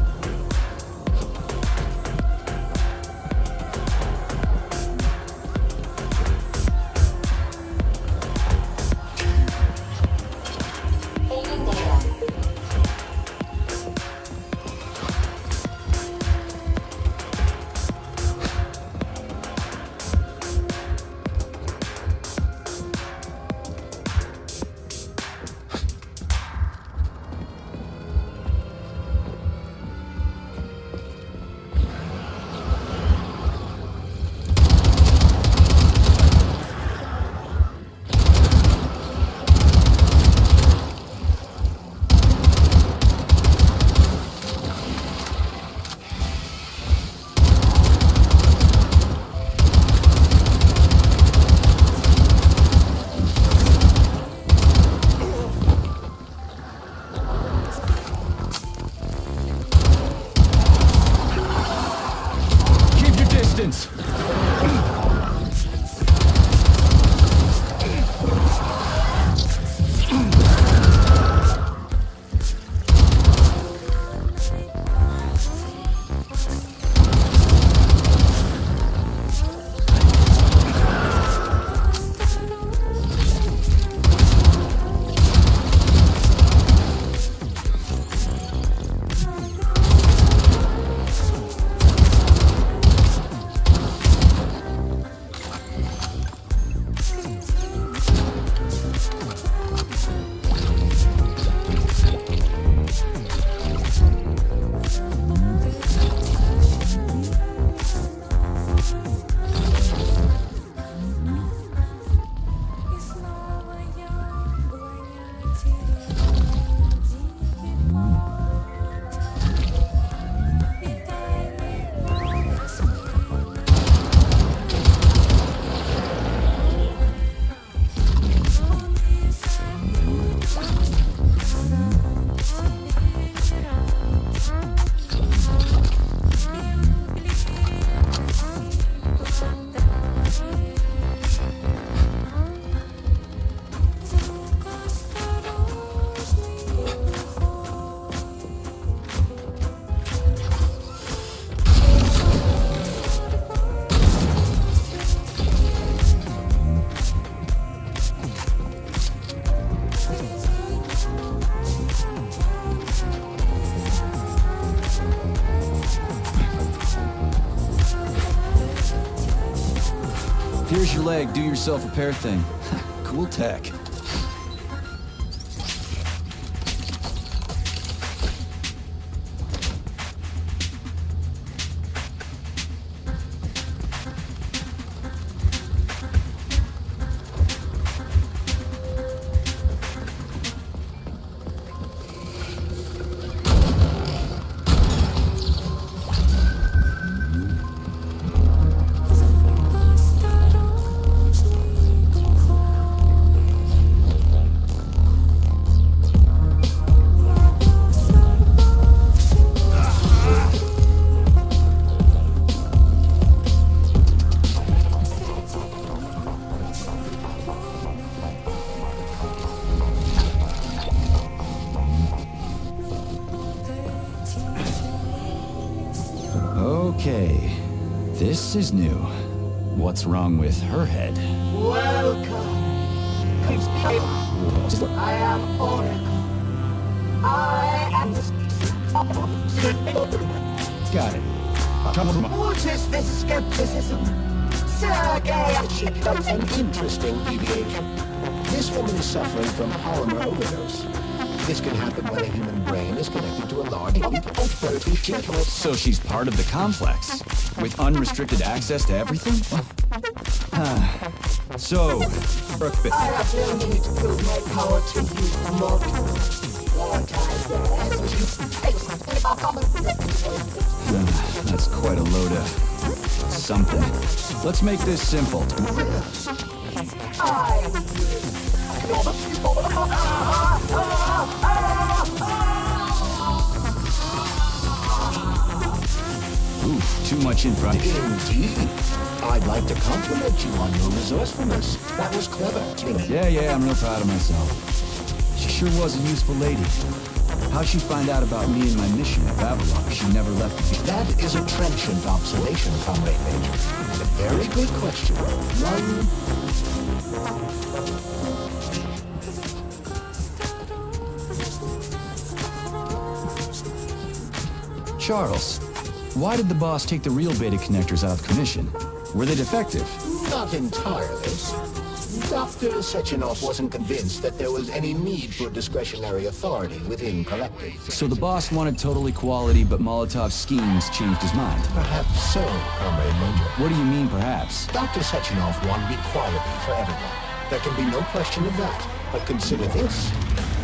Here's your leg, do yourself repair thing. Cool tech. Okay, this is new. What's wrong with her head? Welcome. I am Oracle. I am Got it. What is this skepticism? Sergei, an interesting deviation. This woman is suffering from polymer overdose. This can happen when a human brain is connected to a large So she's part of the complex, with unrestricted access to everything? So, I have no need to prove my power to you, mortal. that's quite a load of something. Let's make this simple. Oof, too much info. Indeed. I'd like to compliment you on your resourcefulness. That was clever. Yeah, I'm real proud of myself. She sure was a useful lady. How'd she find out about me and my mission at Babylon? She never left me. That is a trenchant observation, Comrade Major. And a very good question. Charles, why did the boss take the real beta connectors out of commission? Were they defective? Not entirely. Dr. Sechenov wasn't convinced that there was any need for discretionary authority within collectives. So the boss wanted total equality, but Molotov's schemes changed his mind. Perhaps so, Comrade Major. What do you mean, perhaps? Dr. Sechenov wanted equality for everyone. There can be no question of that. But consider this.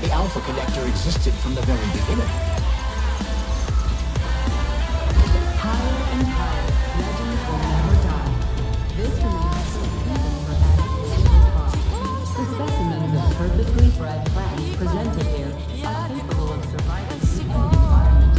The Alpha Connector existed from the very beginning. Higher and higher. Legends will never die. This remains the specimens of purposely bred plants presented here are capable of surviving in any environment.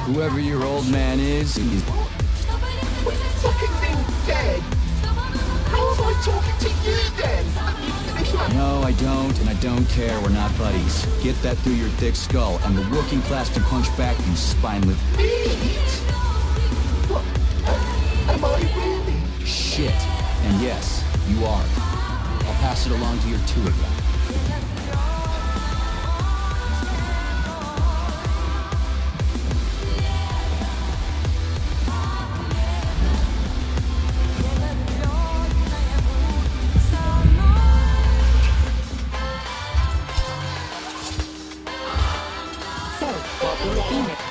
Whoever your old man is, he's Fucking thing dead. How am I talking to you then? No, I don't, and I don't care. We're not buddies. Get that through your thick skull, and the working class can punch back, you spineless... What? Am I really? shit. And yes, you are. I'll pass it along to your tour guide. So, what will it be next?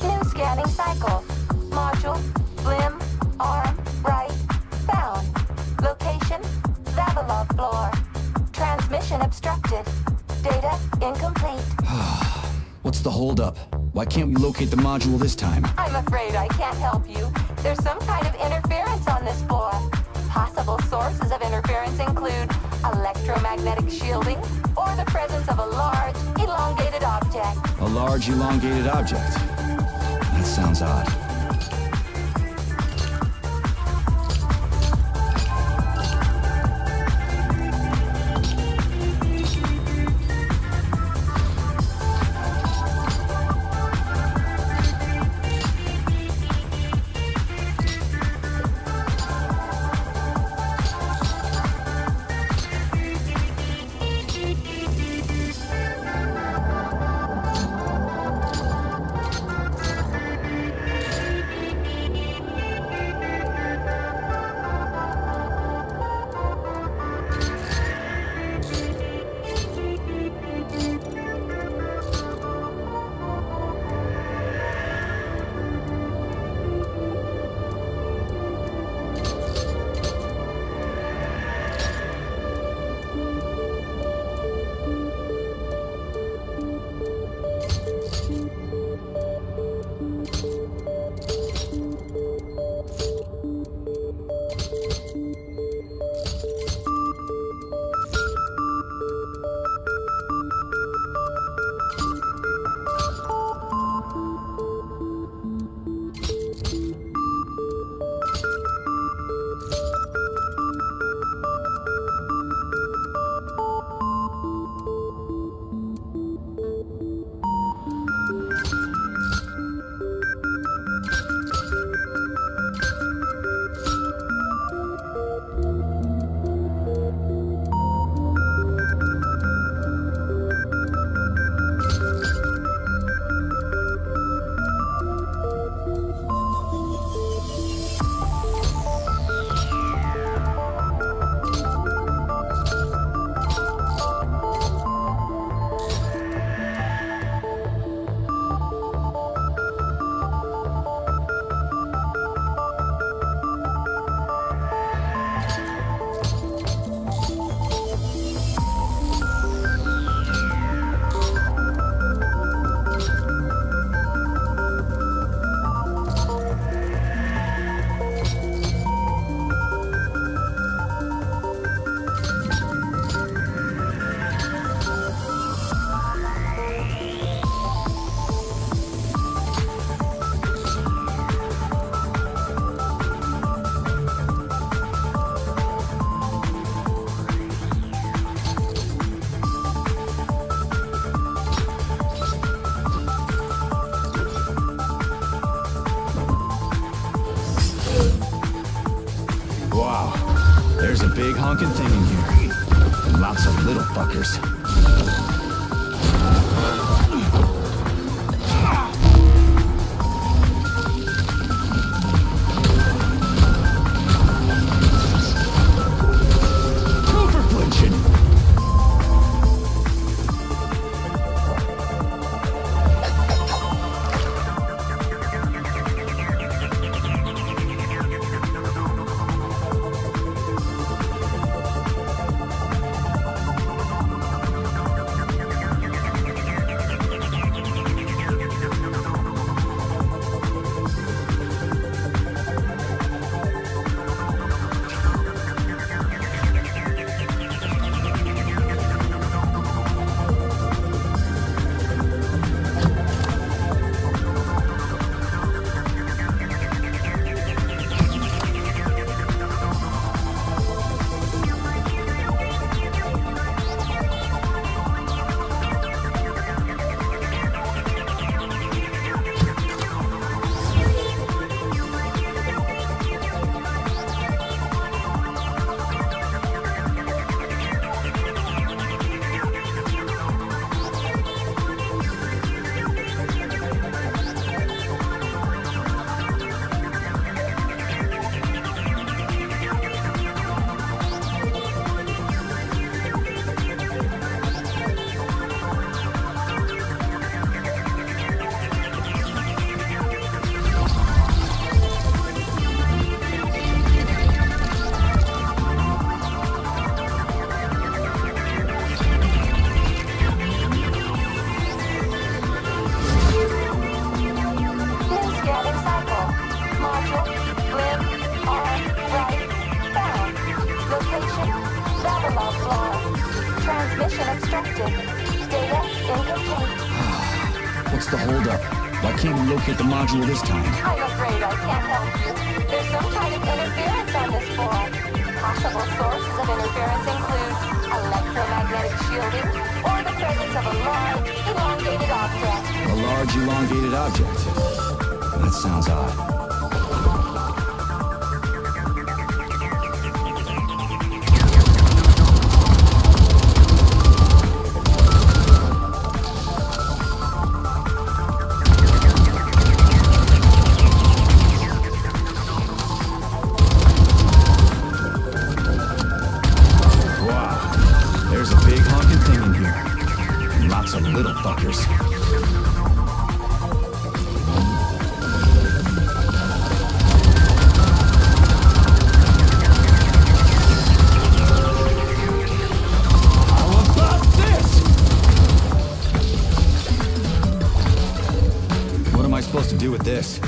New scanning cycle. Module, limb, arm, right, found. Location, Vavilov floor. Transmission obstructed. Data incomplete. What's the holdup? Why can't we locate the module this time? I'm afraid I can't help you. There's some kind of interference on this floor. Possible sources of interference include electromagnetic shielding or the presence of a large, elongated object. A large elongated object. That sounds odd. There's a big honking thing in here. Lots of little fuckers. What's the holdup? Why can't we locate the module this time? I'm afraid I can't help you. There's some kind of interference on this floor. Possible sources of interference include electromagnetic shielding or the presence of a large, elongated object. A large, elongated object? That sounds odd. Little fuckers. How about this? What am I supposed to do with this?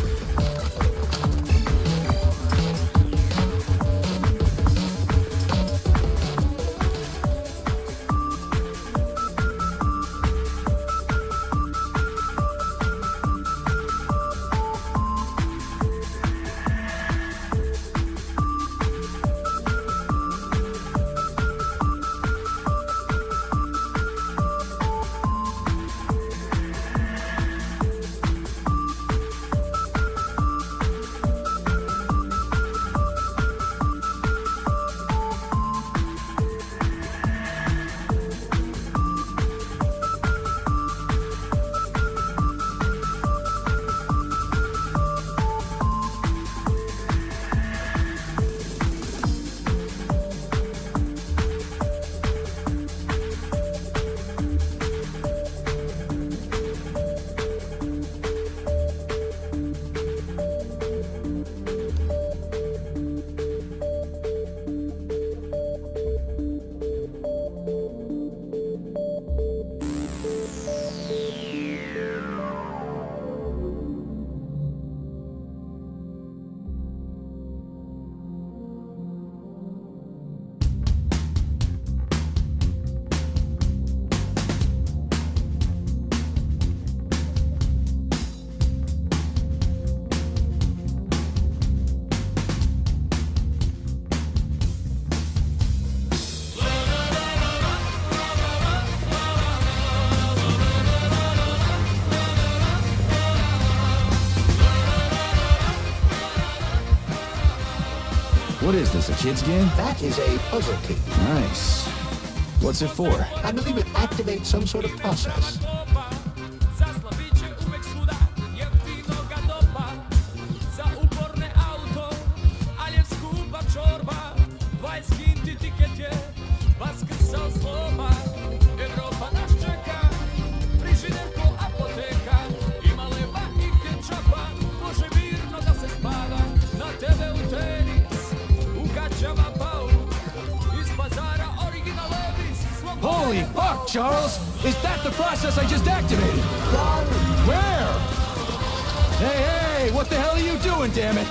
What is this, a kid's game? That is a puzzle key. Nice. What's it for? I believe it activates some sort of process. Holy fuck, Charles! Is that the process I just activated? Where? Hey, what the hell are you doing, damn it?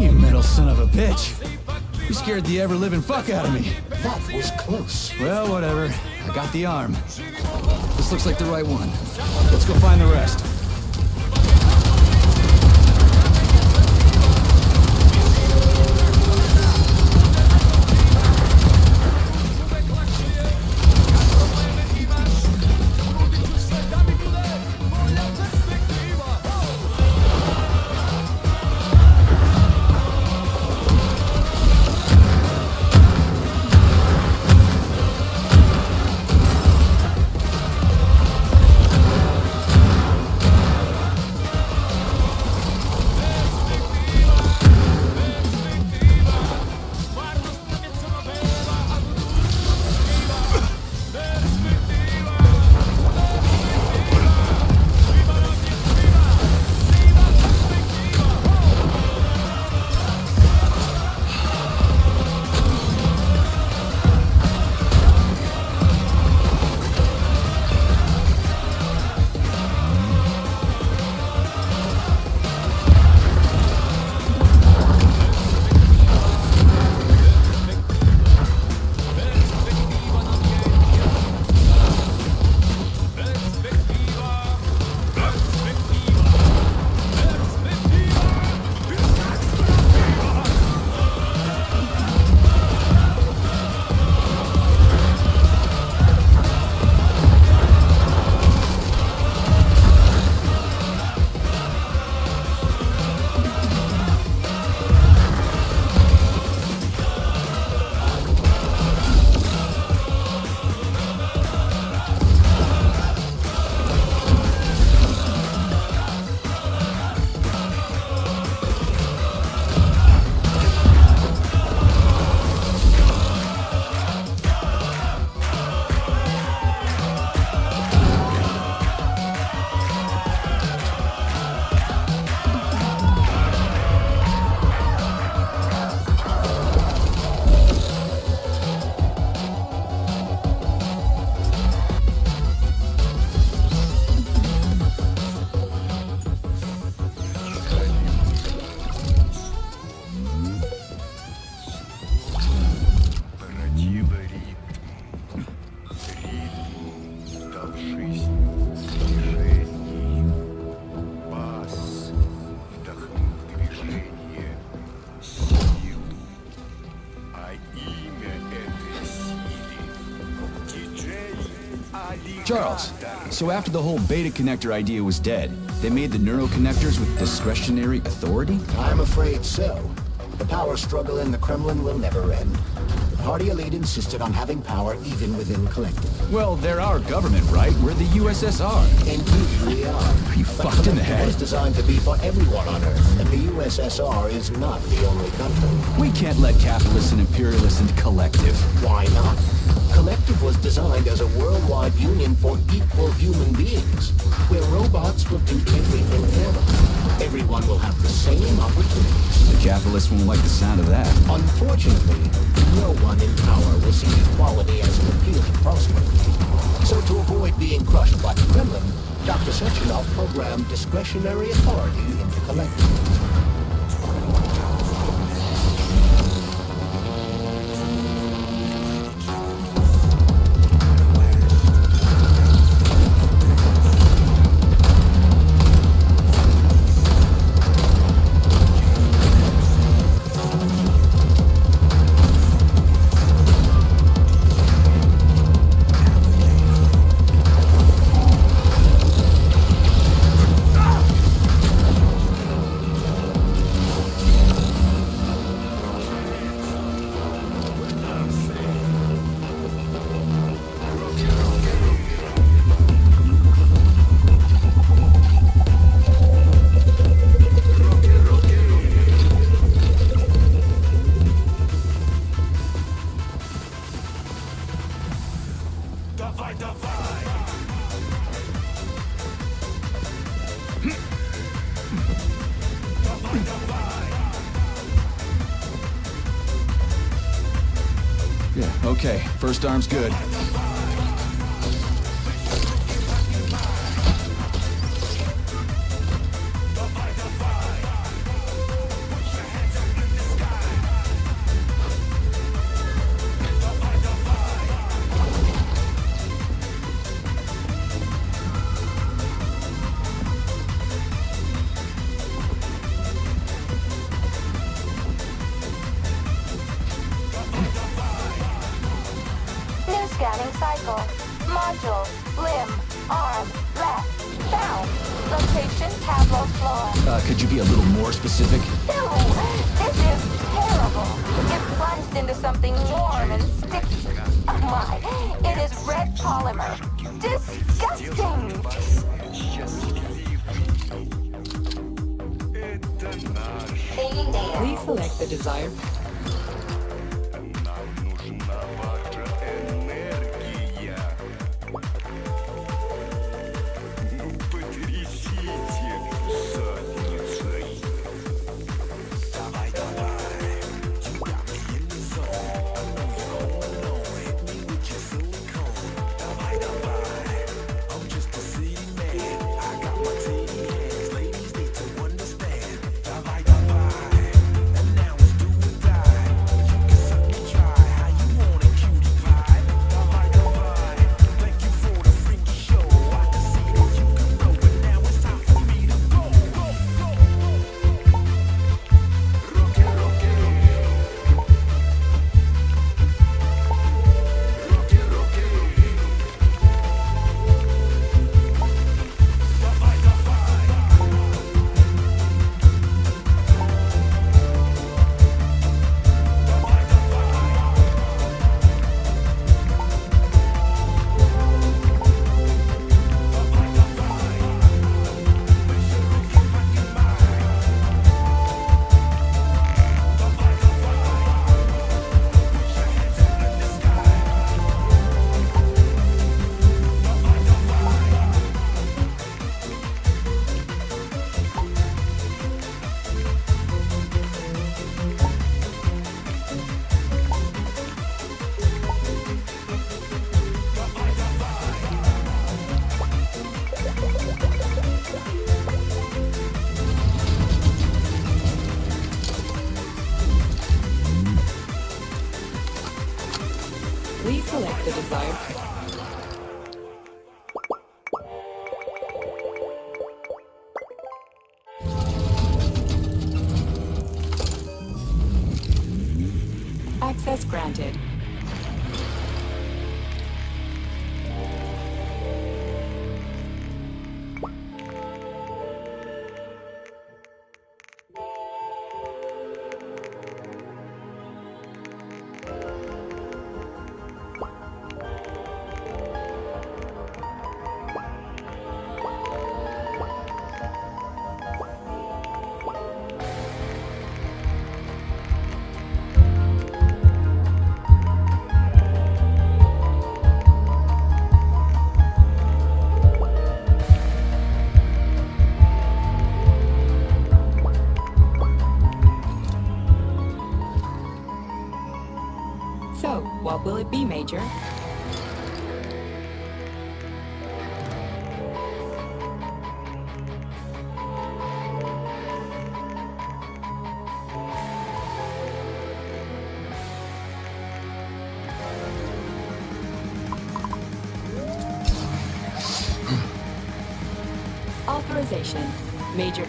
You metal son of a bitch. You scared the ever-living fuck out of me. That was close. Well, whatever. I got the arm. This looks like the right one. Let's go find the rest. Charles, so after the whole beta connector idea was dead, they made the neural connectors with discretionary authority? I'm afraid so. The power struggle in the Kremlin will never end. The party elite insisted on having power even within Collective. Well, they're our government, right? We're the USSR. Indeed, we are. You But fucked in the Collective head. was designed to be for everyone on Earth, and the USSR is not the only country. We can't let capitalists and imperialists into Collective. Why not? Collective was designed as a worldwide union for equal human beings, where robots will do everything for them. Everyone will have the same opportunities. The capitalists won't like the sound of that. Unfortunately, no one in power will see equality as an appealing prospect. So to avoid being crushed by the Kremlin, Dr. Sechenov programmed discretionary authority into Collective. Okay, first arm's good. New scanning cycle. Module, limb, arm, left, found. Location, tableau floor. Could you be a little more specific? Ew, this is terrible. It plunged into something warm and sticky. Oh my, it is red polymer. Disgusting. Taking data. Please select the desired. Please select the desired. Access granted. So, what will it be, Major? Authorization, Major.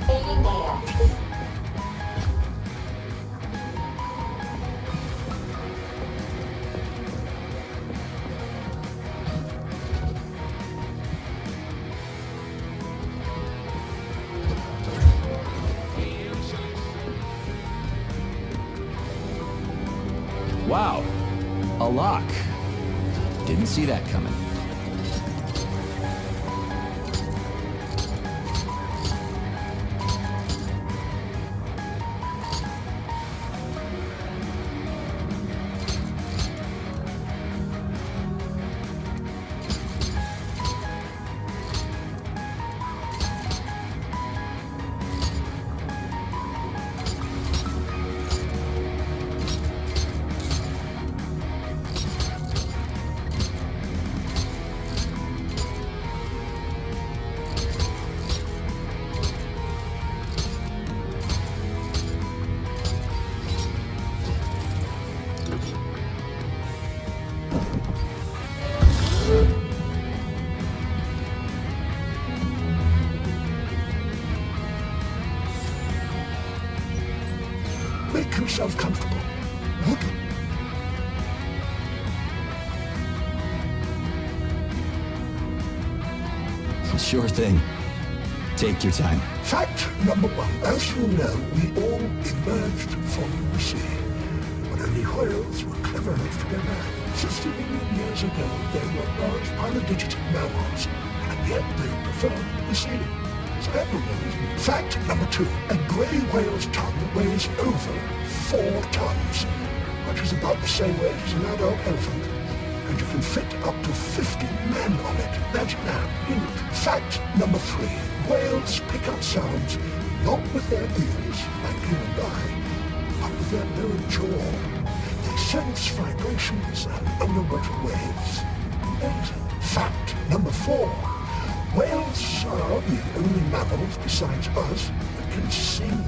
Taking data. Wow, a lock. Didn't see that coming. Make yourself comfortable. Would you? Sure thing. Take your time. Fact number one. As you know, we all emerged from the sea. But only whales were clever enough to go back. 50 million years ago, they were large polydigitic mammals, and yet they preferred the sea. So that remains me. Fact number two. A grey whale's tongue weighs over 4 tons, which is about the same weight as an adult elephant. And you can fit up to 50 men on it. Imagine that. Huge. Fact number 3. Whales pick up sounds not with their ears, like you and I, but with their lower jaw. They sense vibrations and underwater waves. Amazing. Fact number 4. Whales are the only mammals besides us that can sing.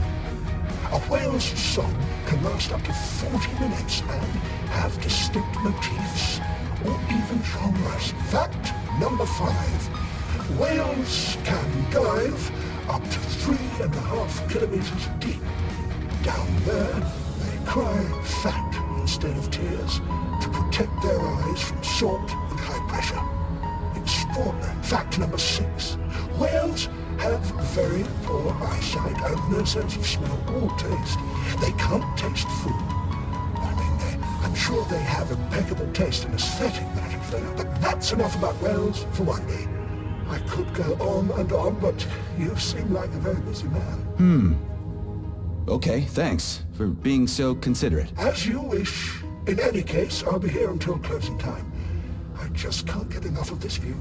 A whale's song can last up to 40 minutes and have distinct motifs or even genres. Fact number 5. Whales can dive up to 3.5 kilometers deep. Down there, they cry fat instead of tears to protect their eyes from salt and high pressure. Extraordinary. Fact number 6. Whales have very poor eyesight and no sense of smell or taste. They can't taste food. I'm sure they have impeccable taste and aesthetic matters there, but that's enough about whales for one day. I could go on and on, but you seem like a very busy man. Okay, thanks for being so considerate. As you wish. In any case, I'll be here until closing time. I just can't get enough of this view.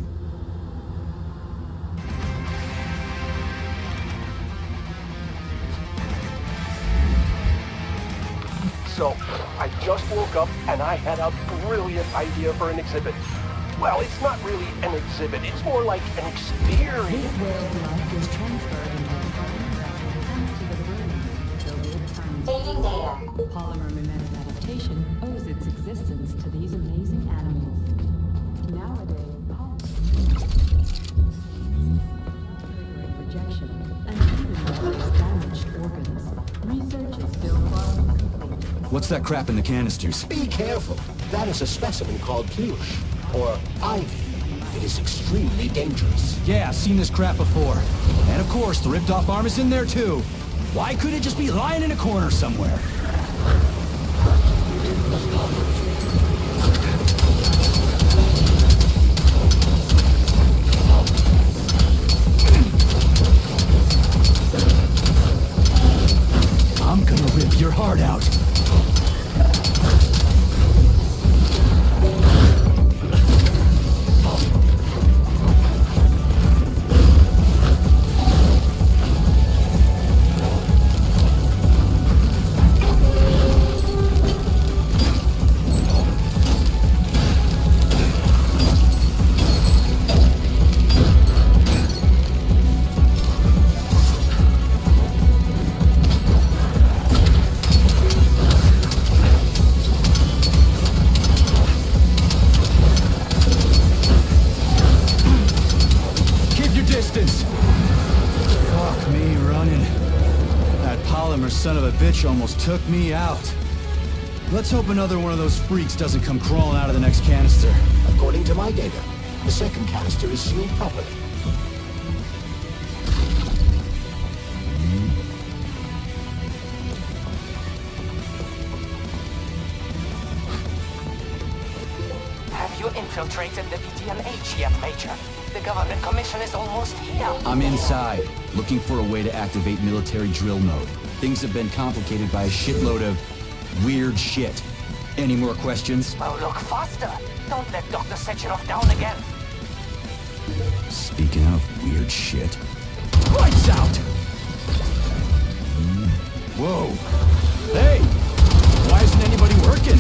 So, I just woke up and I had a brilliant idea for an exhibit. Well, it's not really an exhibit, it's more like an experience. This whale's life is transferred into the polymer vessel thanks to the brilliance filled with science. Feeding data. Polymer mimetic adaptation owes its existence to these amazing animals. Nowadays, triggering rejection and even replace damaged organs. Research is still far from complete. What's that crap in the canisters? Be careful. That is a specimen called Plush, or Ivy. It is extremely dangerous. Yeah, I've seen this crap before. And of course, the ripped off arm is in there too. Why couldn't it just be lying in a corner somewhere? I'm gonna rip your heart out. Fuck me running. That polymer son of a bitch almost took me out. Let's hope another one of those freaks doesn't come crawling out of the next canister. According to my data, the second canister is sealed properly. Have you infiltrated the BDNH yet, Major? The government commission is almost here. I'm inside, looking for a way to activate military drill mode. Things have been complicated by a shitload of weird shit. Any more questions? Well, look faster. Don't let Dr. Sechenov down again. Speaking of weird shit. Lights out! Whoa. Hey! Why isn't anybody working?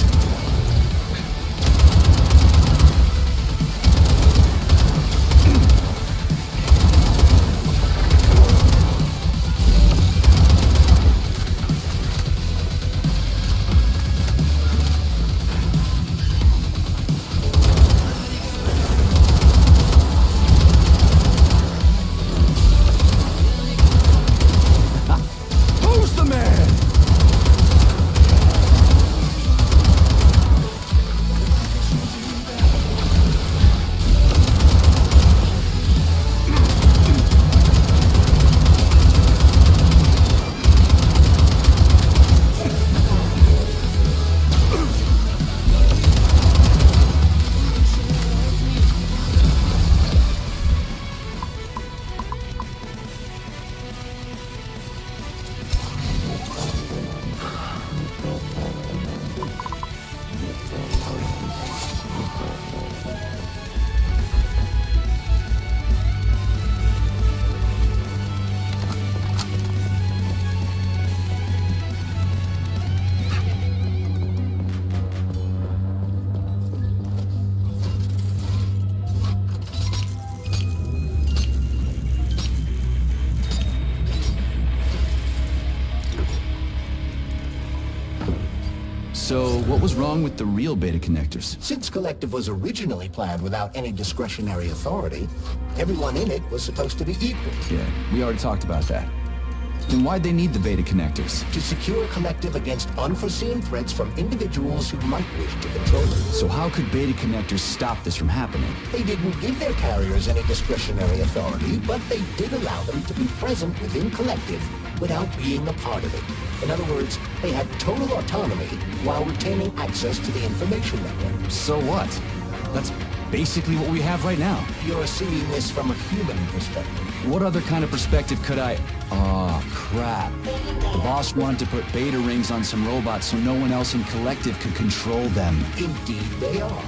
So, what was wrong with the real beta connectors? Since Collective was originally planned without any discretionary authority, everyone in it was supposed to be equal. Yeah, we already talked about that. Then why'd they need the beta connectors? To secure Collective against unforeseen threats from individuals who might wish to control it. So how could beta connectors stop this from happening? They didn't give their carriers any discretionary authority, but they did allow them to be present within Collective without being a part of it. In other words, they had total autonomy while retaining access to the information network. So what? That's basically what we have right now. You're seeing this from a human perspective. What other kind of perspective could I... Aw, crap. The boss wanted to put beta rings on some robots so no one else in Collective could control them. Indeed they are.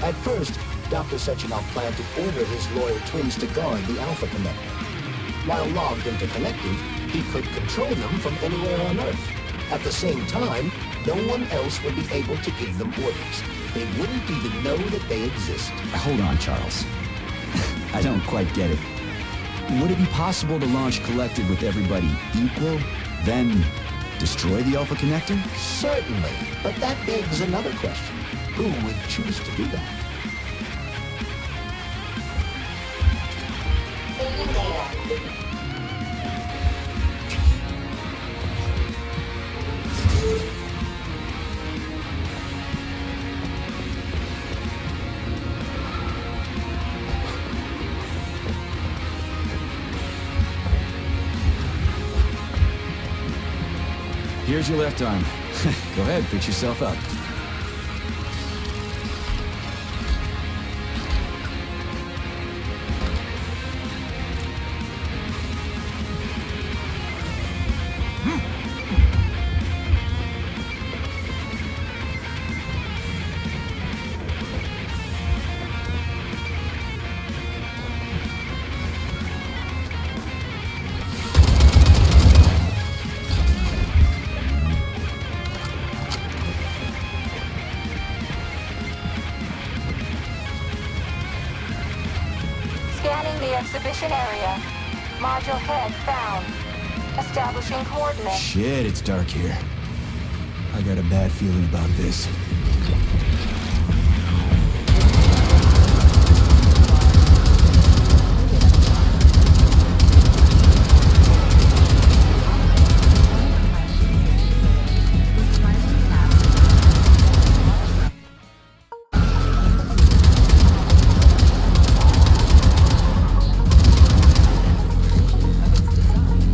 At first, Dr. Sechenov planned to order his loyal twins to guard the Alpha Connector. While logged into Collective, he could control them from anywhere on Earth. At the same time, no one else would be able to give them orders. They wouldn't even know that they exist. Hold on, Charles. I don't quite get it. Would it be possible to launch Collective with everybody equal, then destroy the Alpha Connector? Certainly, but that begs another question. Who would choose to do that? Here's your left arm. Go ahead, fix yourself up. Scanning the exhibition area. Module head found. Establishing coordinates. Shit, it's dark here. I got a bad feeling about this.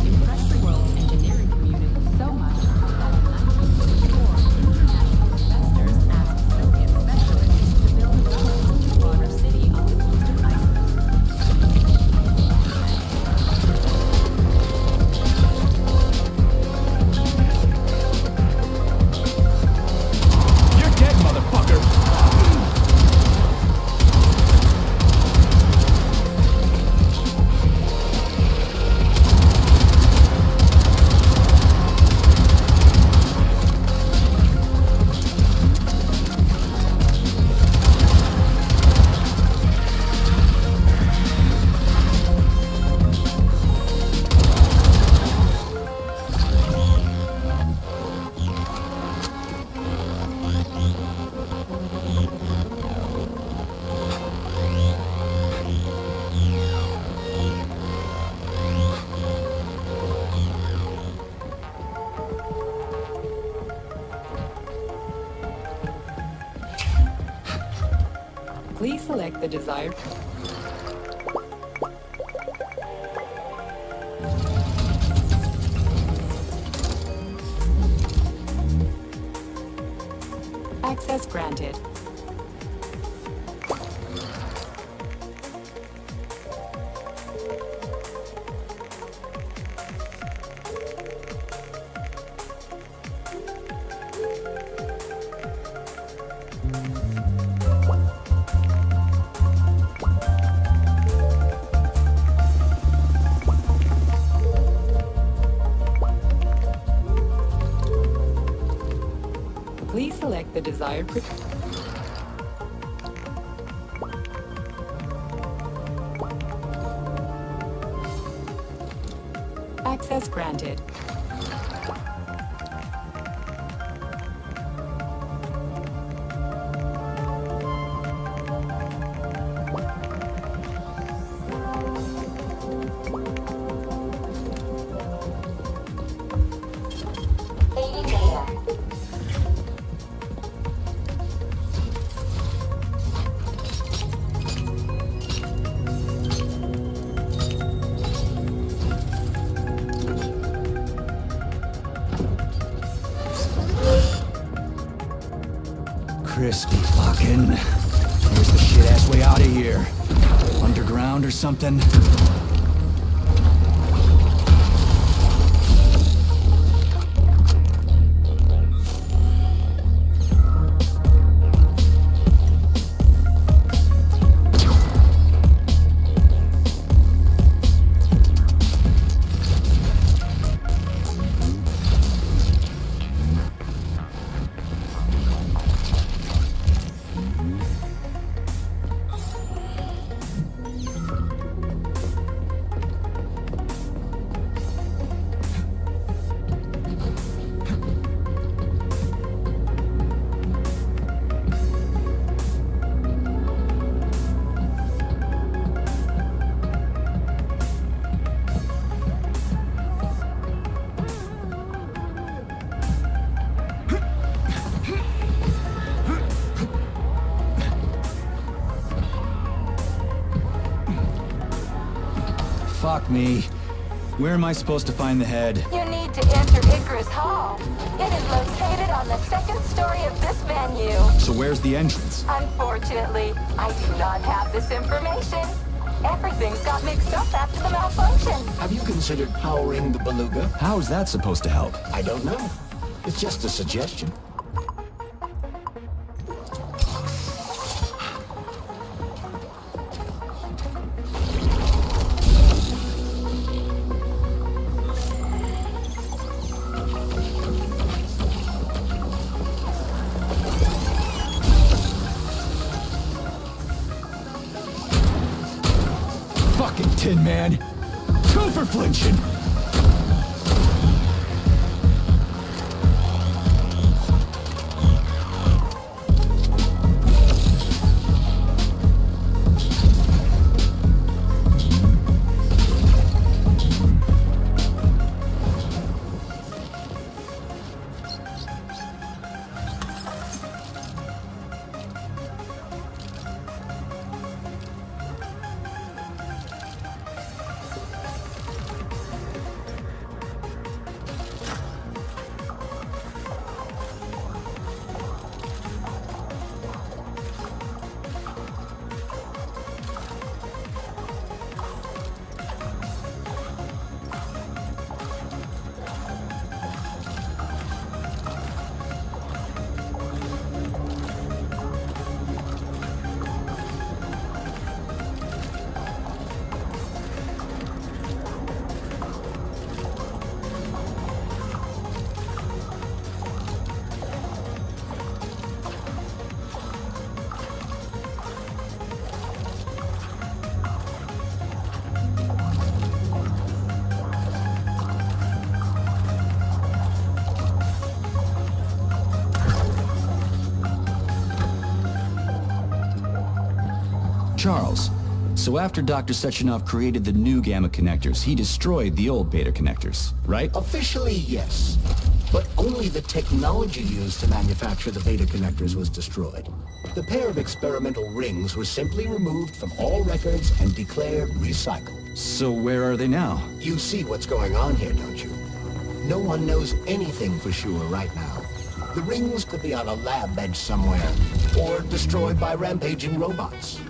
Impressed the world's engineering community so much that in 1964, international investors asked Soviet specialists to build a tunnel underwater city off the coast of Iceland. You're dead, motherfucker! Please select the desired. Access granted. Please select the desired. Access granted. Crispy fucking. Where's the shit-ass way out of here? Underground or something? Fuck me. Where am I supposed to find the head? You need to enter Icarus Hall. It is located on the second story of this venue. So where's the entrance? Unfortunately, I do not have this information. Everything's got mixed up after the malfunction. Have you considered powering the beluga? How is that supposed to help? I don't know. It's just a suggestion. Fucking Tin Man! Two for flinching! Charles, so after Dr. Sechenov created the new gamma connectors, he destroyed the old beta connectors, right? Officially, yes. But only the technology used to manufacture the beta connectors was destroyed. The pair of experimental rings were simply removed from all records and declared recycled. So where are they now? You see what's going on here, don't you? No one knows anything for sure right now. The rings could be on a lab bench somewhere, or destroyed by rampaging robots.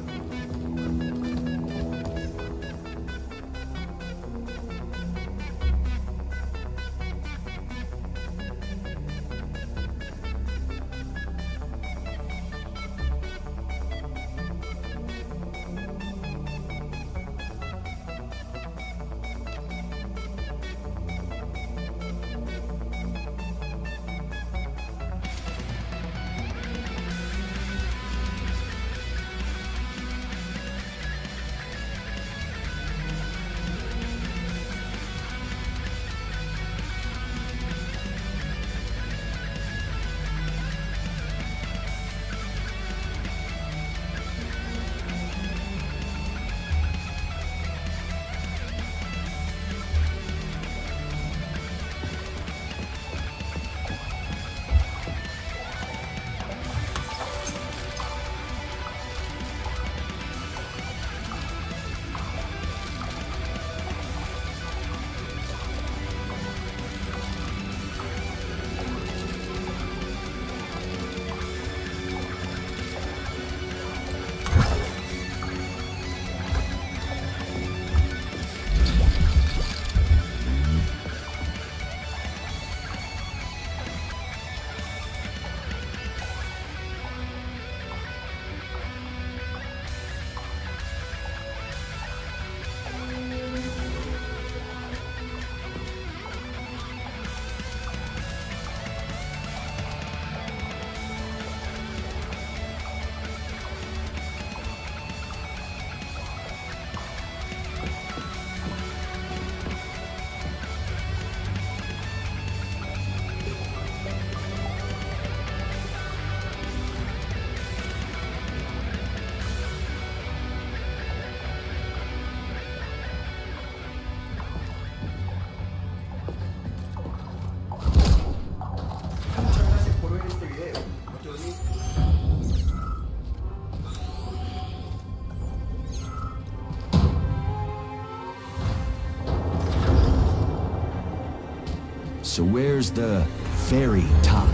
So where's the very top?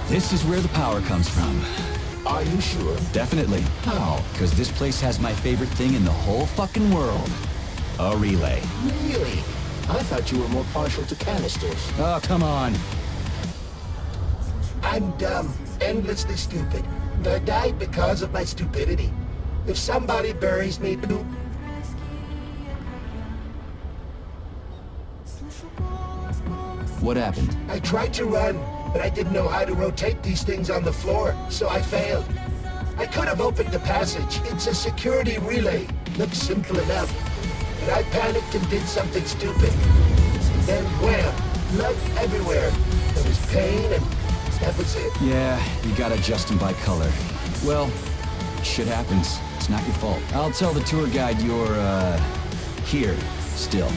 This is where the power comes from. Are you sure? Definitely. How? Because this place has my favorite thing in the whole fucking world. A relay. Really? I thought you were more partial to canisters. Oh, come on. I'm dumb, endlessly stupid. I died because of my stupidity. If somebody buries me, poop. What happened? I tried to run, but I didn't know how to rotate these things on the floor, so I failed. I could have opened the passage. It's a security relay. Looks simple enough. But I panicked and did something stupid. Then wham! Blood everywhere. There was pain and that was it. Yeah, you gotta adjust them by color. Well, shit happens. It's not your fault. I'll tell the tour guide you're, here, still.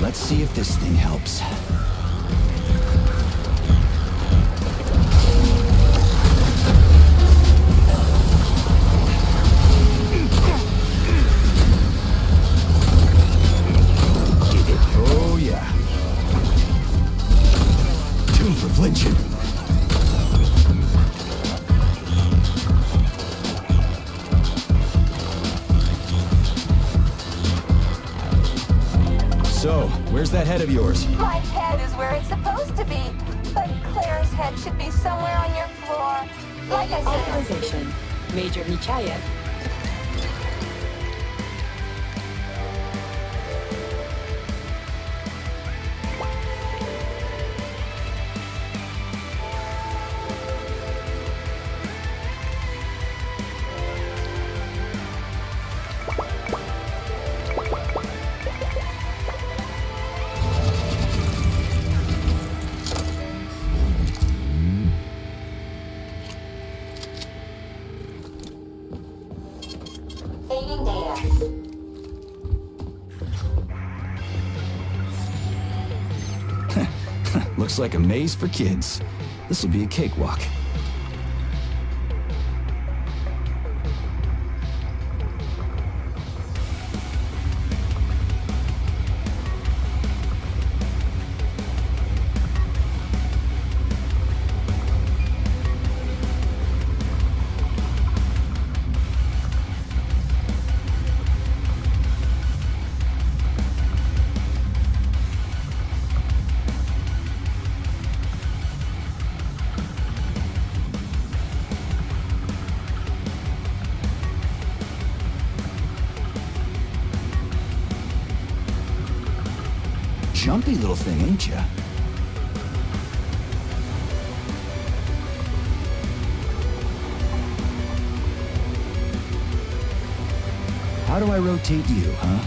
Let's see if this thing helps. Oh yeah. Tune for flinching. So, where's that head of yours? My head is where it's supposed to be, but Claire's head should be somewhere on your floor. Like I said. Authorization. Major Nichayev. Saving data. Looks like a maze for kids. This'll be a cakewalk. Jumpy little thing, ain't ya? How do I rotate you, huh?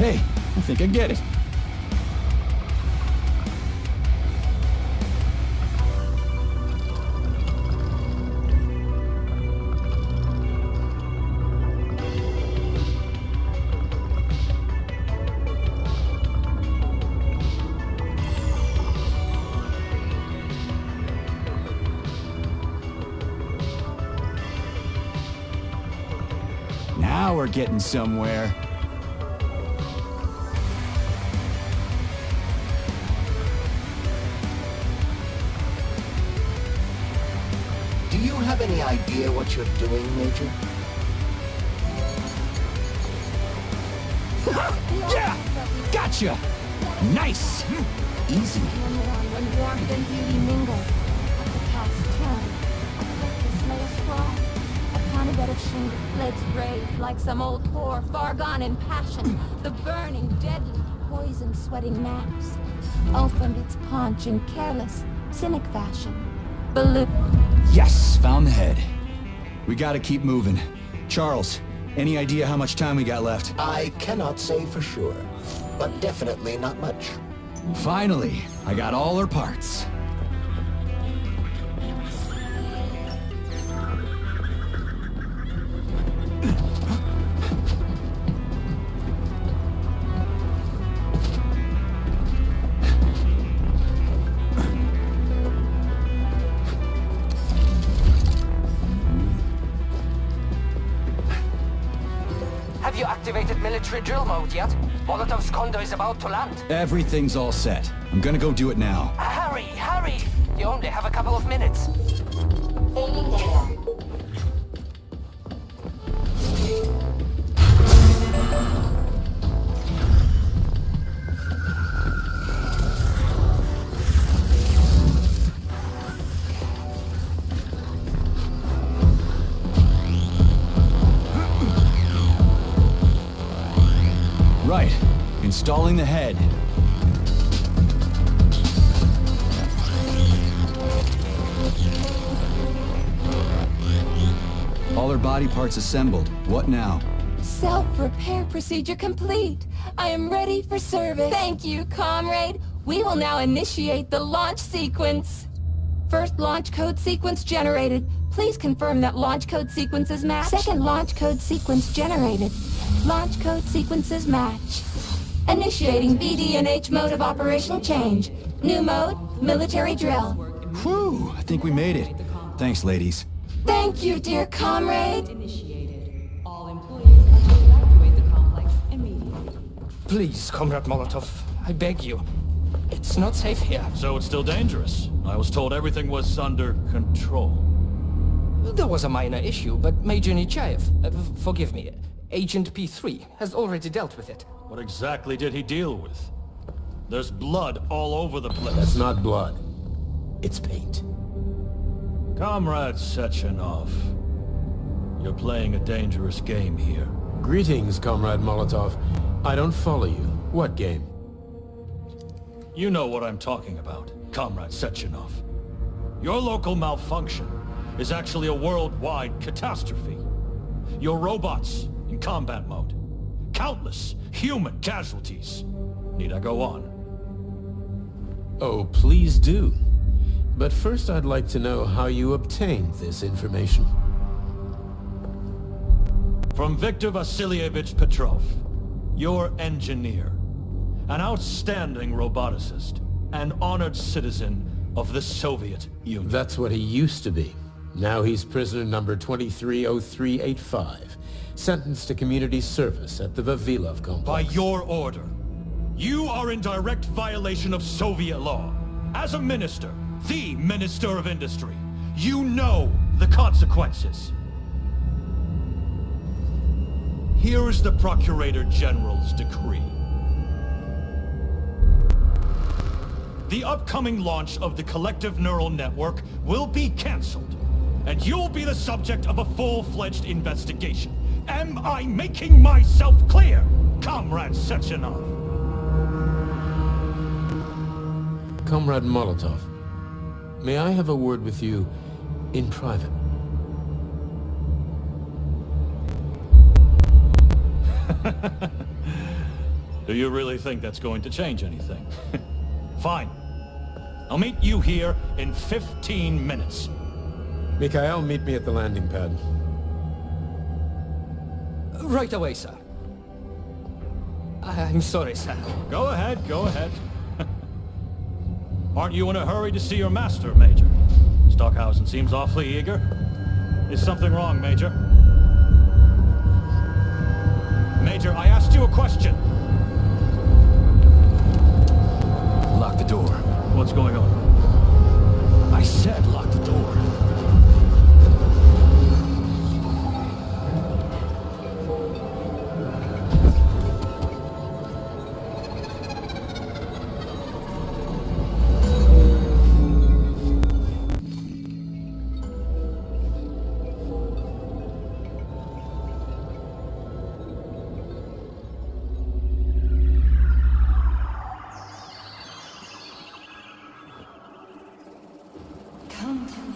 Okay, I think I get it. Now we're getting somewhere. Do you have any idea what you're doing, Major? Yeah! Gotcha! Nice! Easy. When warmth and beauty mingle, like the cast turn, like the slowest fly, upon a bed of shingle, legs brave like some old whore, far gone in passion, the burning, deadly, poison sweating mass, opened its paunch in careless, cynic fashion. Balloon. Yes, found the head. We gotta keep moving. Charles, any idea how much time we got left? I cannot say for sure, but definitely not much. Finally, I got all her parts. Have you activated military drill mode yet? Molotov's condo is about to land. Everything's all set. I'm gonna go do it now. Hurry, hurry! You only have a couple of minutes. Feigning data. Right. Installing the head. All her body parts assembled. What now? Self-repair procedure complete. I am ready for service. Thank you, comrade. We will now initiate the launch sequence. First launch code sequence generated. Please confirm that launch code sequences match. Second launch code sequence generated. Launch code sequences match. Initiating VD&H mode of operation change. New mode, military drill. Whew, I think we made it. Thanks, ladies. Thank you, dear comrade. Initiated. All employees are to evacuate the complex immediately. Please, Comrade Molotov, I beg you. It's not safe here. So it's still dangerous. I was told everything was under control. There was a minor issue, but Major Nechayev, forgive me, Agent P3 has already dealt with it. What exactly did he deal with? There's blood all over the place. That's not blood. It's paint. Comrade Sechenov, you're playing a dangerous game here. Greetings, Comrade Molotov. I don't follow you. What game? You know what I'm talking about, Comrade Sechenov. Your local malfunction is actually a worldwide catastrophe. Your robots in combat mode. Countless human casualties. Need I go on? Oh, please do. But first I'd like to know how you obtained this information. From Viktor Vasilievich Petrov, your engineer, an outstanding roboticist, an honored citizen of the Soviet Union. That's what he used to be. Now he's prisoner number 230385, sentenced to community service at the Vavilov complex. By your order, you are in direct violation of Soviet law. As a minister, the Minister of Industry, you know the consequences. Here is the Procurator General's decree. The upcoming launch of the Collective Neural Network will be cancelled, and you'll be the subject of a full-fledged investigation. Am I making myself clear, Comrade Sechenov? Comrade Molotov, may I have a word with you in private? Do you really think that's going to change anything? Fine. I'll meet you here in 15 minutes. Mikhail, meet me at the landing pad. Right away, sir. I'm sorry, sir. Go ahead, go ahead. Aren't you in a hurry to see your master, Major? Stockhausen seems awfully eager. Is something wrong, Major? Major, I asked you a question. Lock the door. What's going on? I said lock the door. Come to me.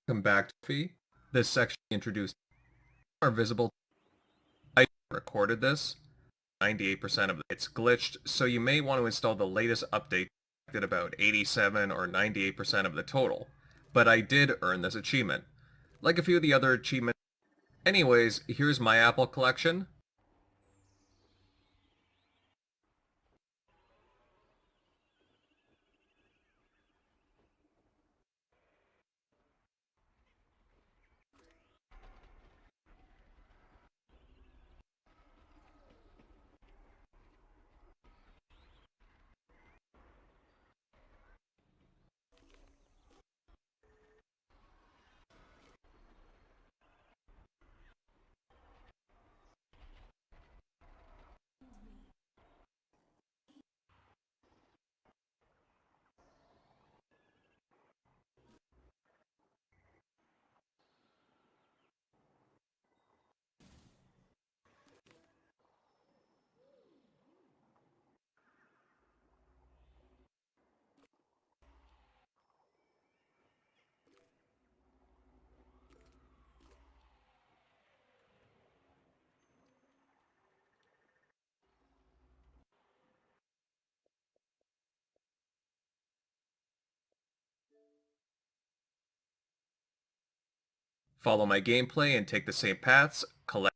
Come back to Fee. This section introduced are visible. I recorded this. 98% of it's glitched, so you may want to install the latest update at about 87 or 98% of the total. But I did earn this achievement. Like a few of the other achievements. Anyways, here's my Apple collection. Follow my gameplay and take the same paths. Collect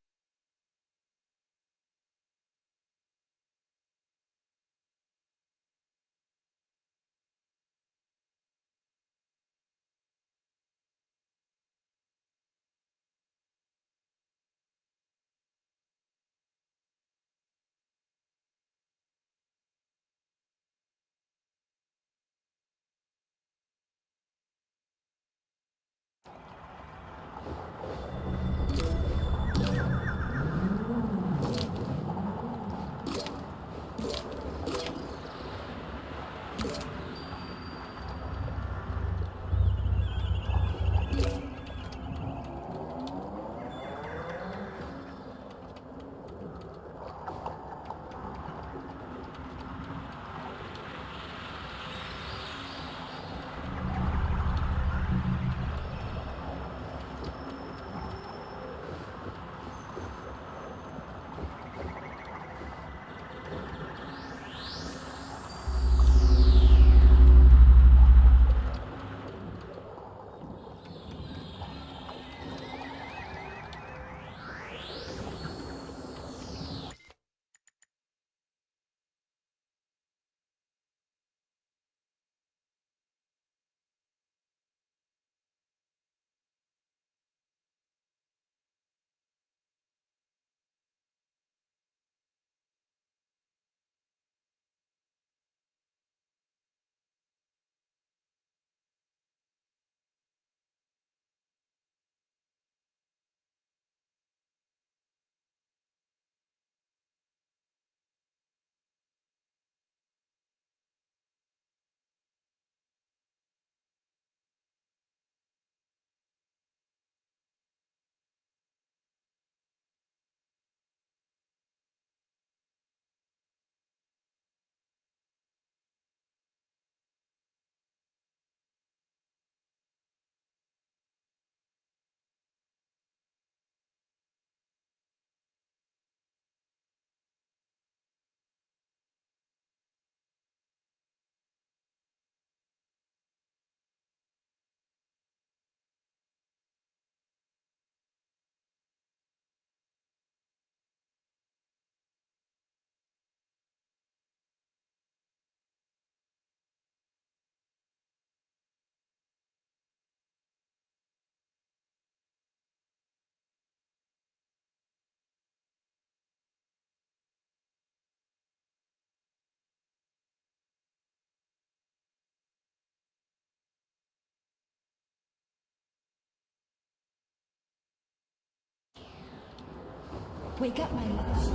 Wake up, my love.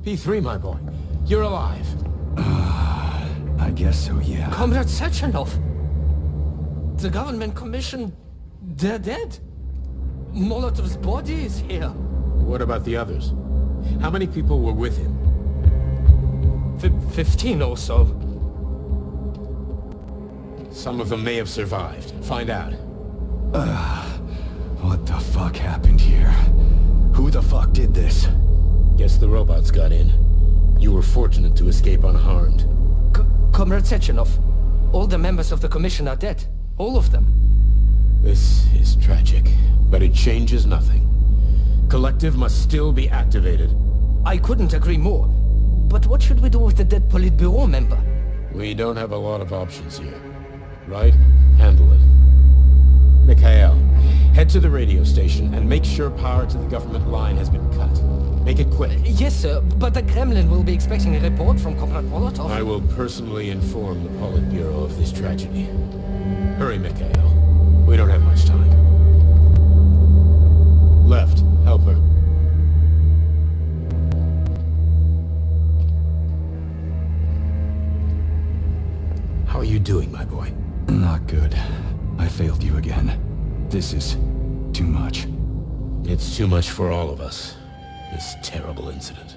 P3, my boy. You're alive. I guess so, yeah. Comrade Sechenov! The government commission... they're dead. Molotov's body is here. What about the others? How many people were with him? 15 or so. Some of them may have survived. Find out. What the fuck happened here? Who the fuck did this? Guess the robots got in. You were fortunate to escape unharmed. Comrade Sechenov, all the members of the Commission are dead. All of them. This is tragic, but it changes nothing. Collective must still be activated. I couldn't agree more. But what should we do with the dead Politburo member? We don't have a lot of options here. Right? Handle it. Mikhail, head to the radio station and make sure power to the government line has been cut. Make it quick. Yes, sir, but the Kremlin will be expecting a report from Comrade Molotov. I will personally inform the Politburo of this tragedy. Hurry, Mikhail. We don't have much time. Left, help her. How are you doing, my boy? Not good. I failed you again. This is too much. It's too much for all of us. This terrible incident.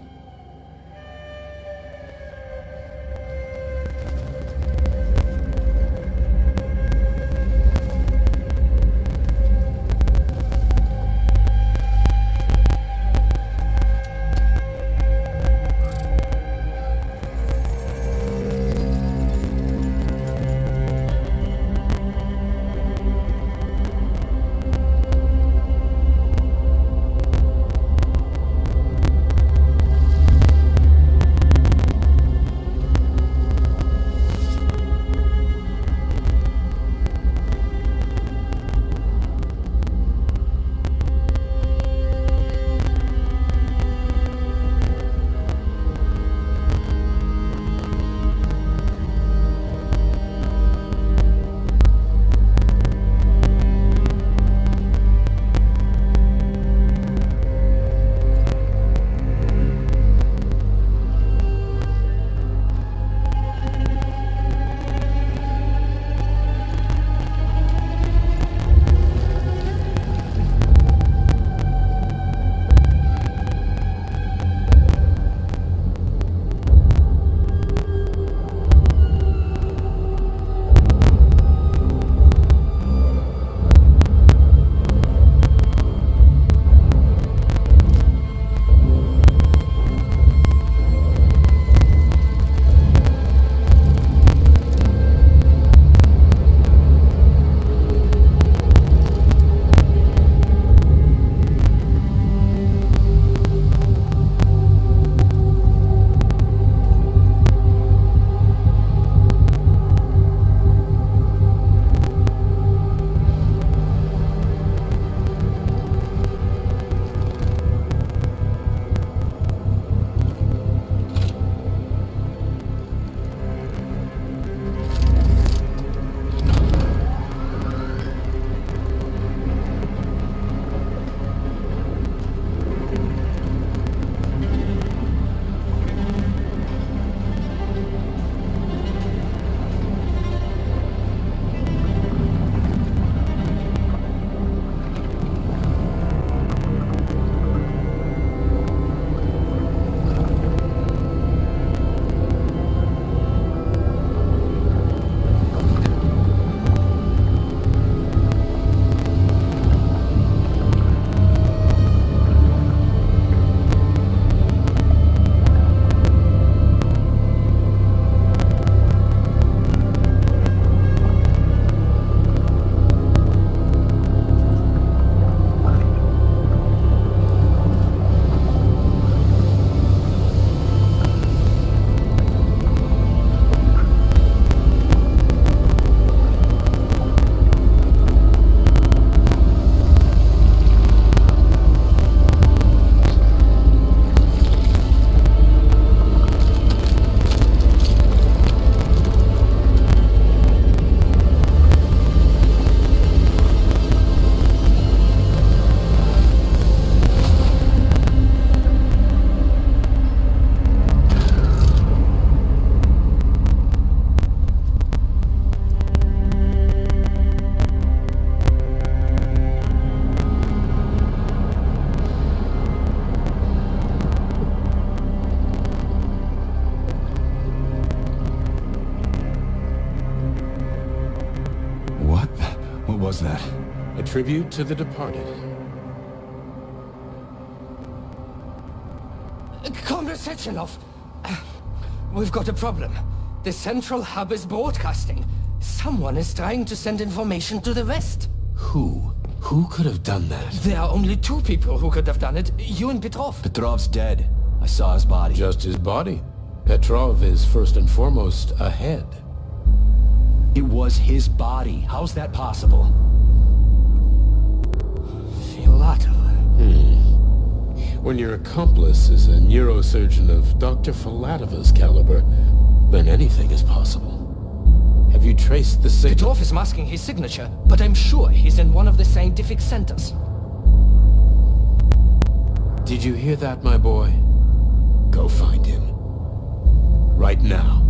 was that? A tribute to the departed. Comrade Sechenov, we've got a problem. The central hub is broadcasting. Someone is trying to send information to the west. Who? Who could have done that? There are only two people who could have done it, you and Petrov. Petrov's dead. I saw his body. Just his body. Petrov is first and foremost a head. It was his body. How's that possible? Filatov. When your accomplice is a neurosurgeon of Dr. Filatova's caliber, then anything is possible. Have you traced the signal? Petrov is masking his signature, but I'm sure he's in one of the scientific centers. Did you hear that, my boy? Go find him. Right now.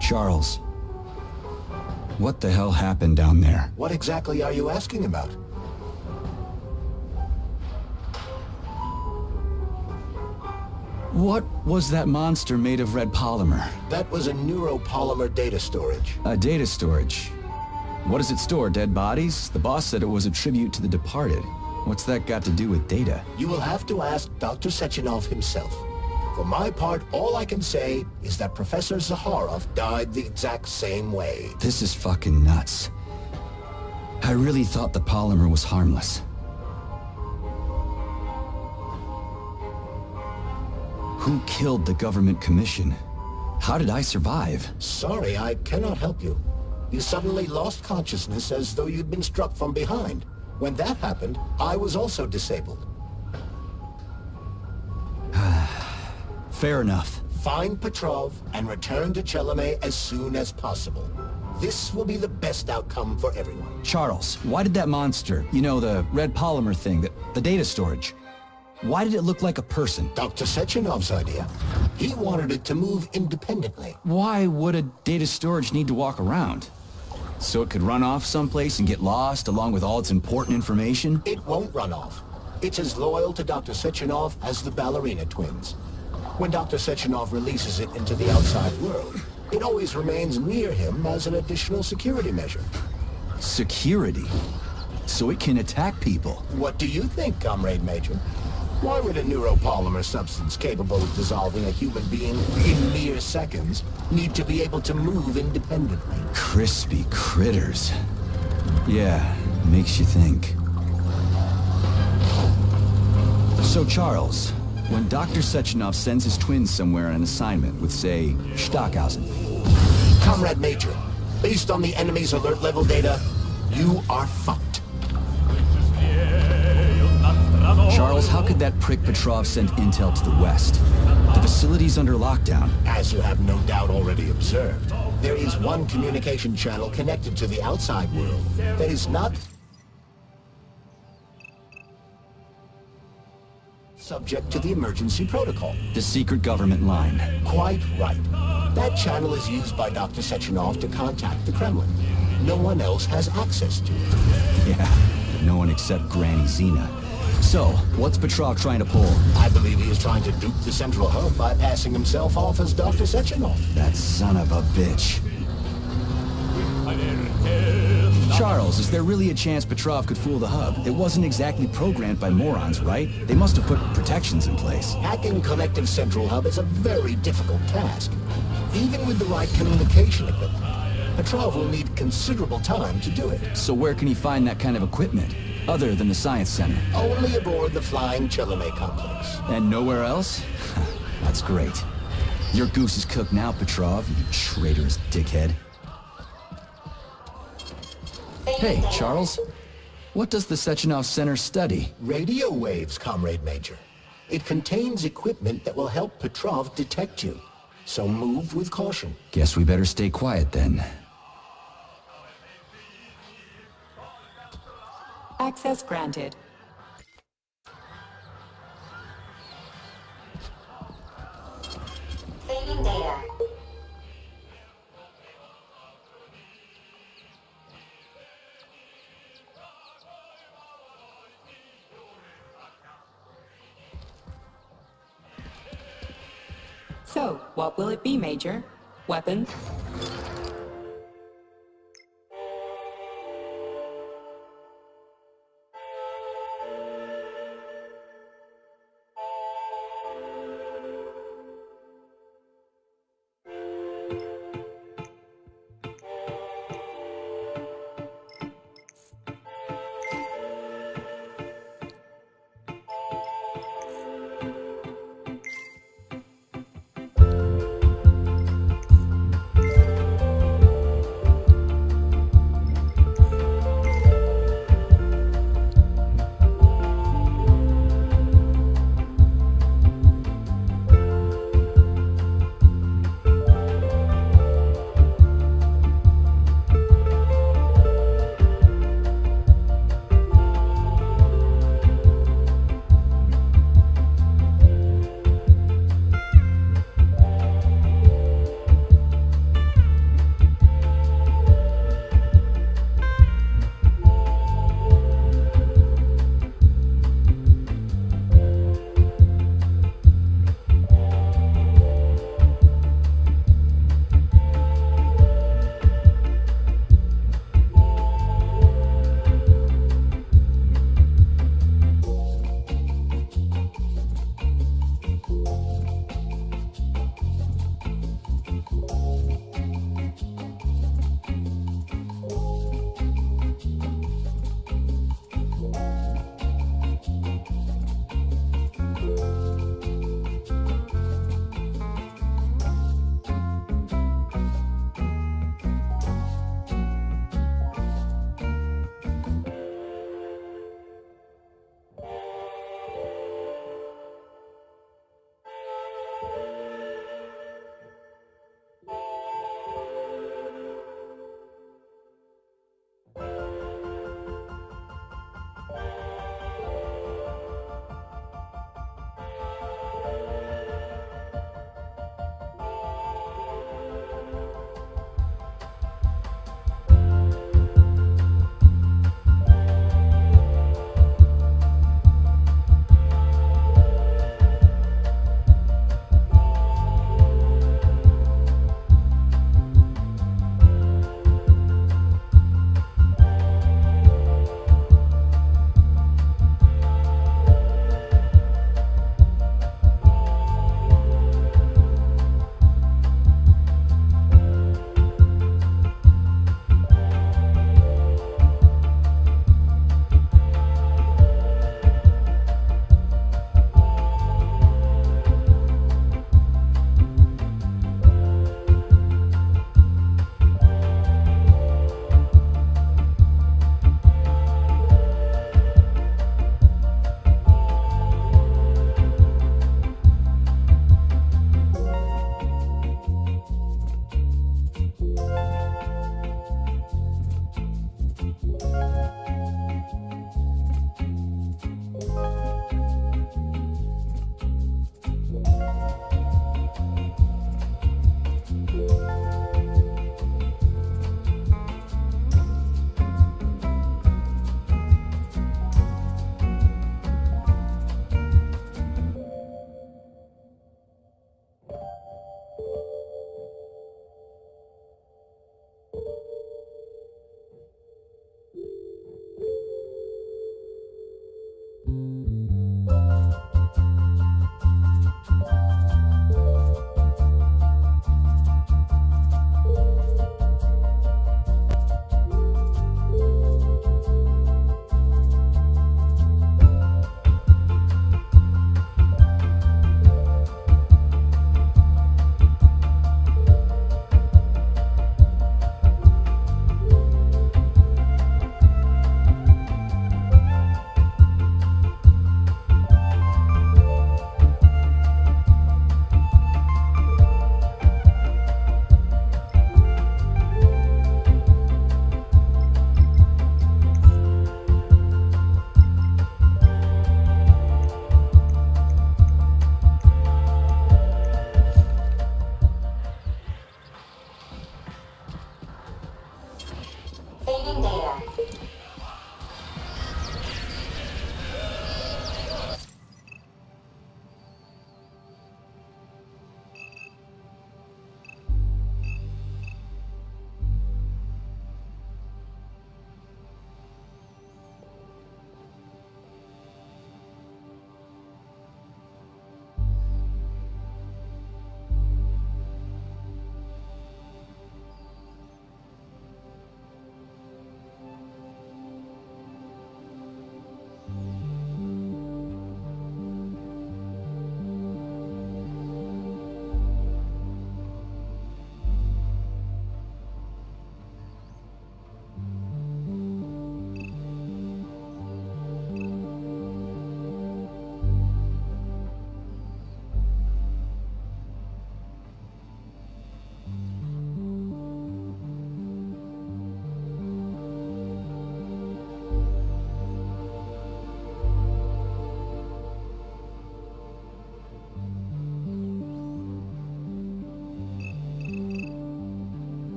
Charles, what the hell happened down there? What exactly are you asking about? What was that monster made of red polymer? That was a neuropolymer data storage. A data storage. What does it store, dead bodies? The boss said it was a tribute to the departed. What's that got to do with data? You will have to ask Dr. Sechenov himself. For my part, all I can say is that Professor Zaharov died the exact same way. This is fucking nuts. I really thought the polymer was harmless. Who killed the government commission? How did I survive? Sorry, I cannot help you. You suddenly lost consciousness as though you'd been struck from behind. When that happened, I was also disabled. Fair enough. Find Petrov and return to Chelome as soon as possible. This will be the best outcome for everyone. Charles, why did that monster, you know, the red polymer thing, the data storage, why did it look like a person? Dr. Sechenov's idea. He wanted it to move independently. Why would a data storage need to walk around? So it could run off someplace and get lost along with all its important information? It won't run off. It's as loyal to Dr. Sechenov as the ballerina twins. When Dr. Sechenov releases it into the outside world, it always remains near him as an additional security measure. Security? So it can attack people? What do you think, Comrade Major? Why would a neuropolymer substance capable of dissolving a human being in mere seconds need to be able to move independently? Crispy critters. Yeah, makes you think. So Charles, when Dr. Sechenov sends his twins somewhere on an assignment with, say, Stockhausen. Comrade Major, based on the enemy's alert level data, you are fucked. Charles, how could that prick Petrov send intel to the west? The facility's under lockdown. As you have no doubt already observed, there is one communication channel connected to the outside world that is not subject to the emergency protocol. The secret government line. Quite right. That channel is used by Dr. Sechenov to contact the Kremlin. No one else has access to it. Yeah, no one except Granny Zena. So, what's Petrov trying to pull? I believe he is trying to dupe the central hub by passing himself off as Dr. Sechenov. That son of a bitch. Charles, is there really a chance Petrov could fool the hub? It wasn't exactly programmed by morons, right? They must have put protections in place. Hacking Collective Central Hub is a very difficult task. Even with the right communication equipment, Petrov will need considerable time to do it. So where can he find that kind of equipment, other than the Science Center? Only aboard the Flying Chelome complex. And nowhere else? That's great. Your goose is cooked now, Petrov, you traitorous dickhead. Hey, Charles. What does the Sechenov Center study? Radio waves, Comrade Major. It contains equipment that will help Petrov detect you. So move with caution. Guess we better stay quiet then. Access granted. So, what will it be, Major? Weapons?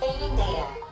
Fading data.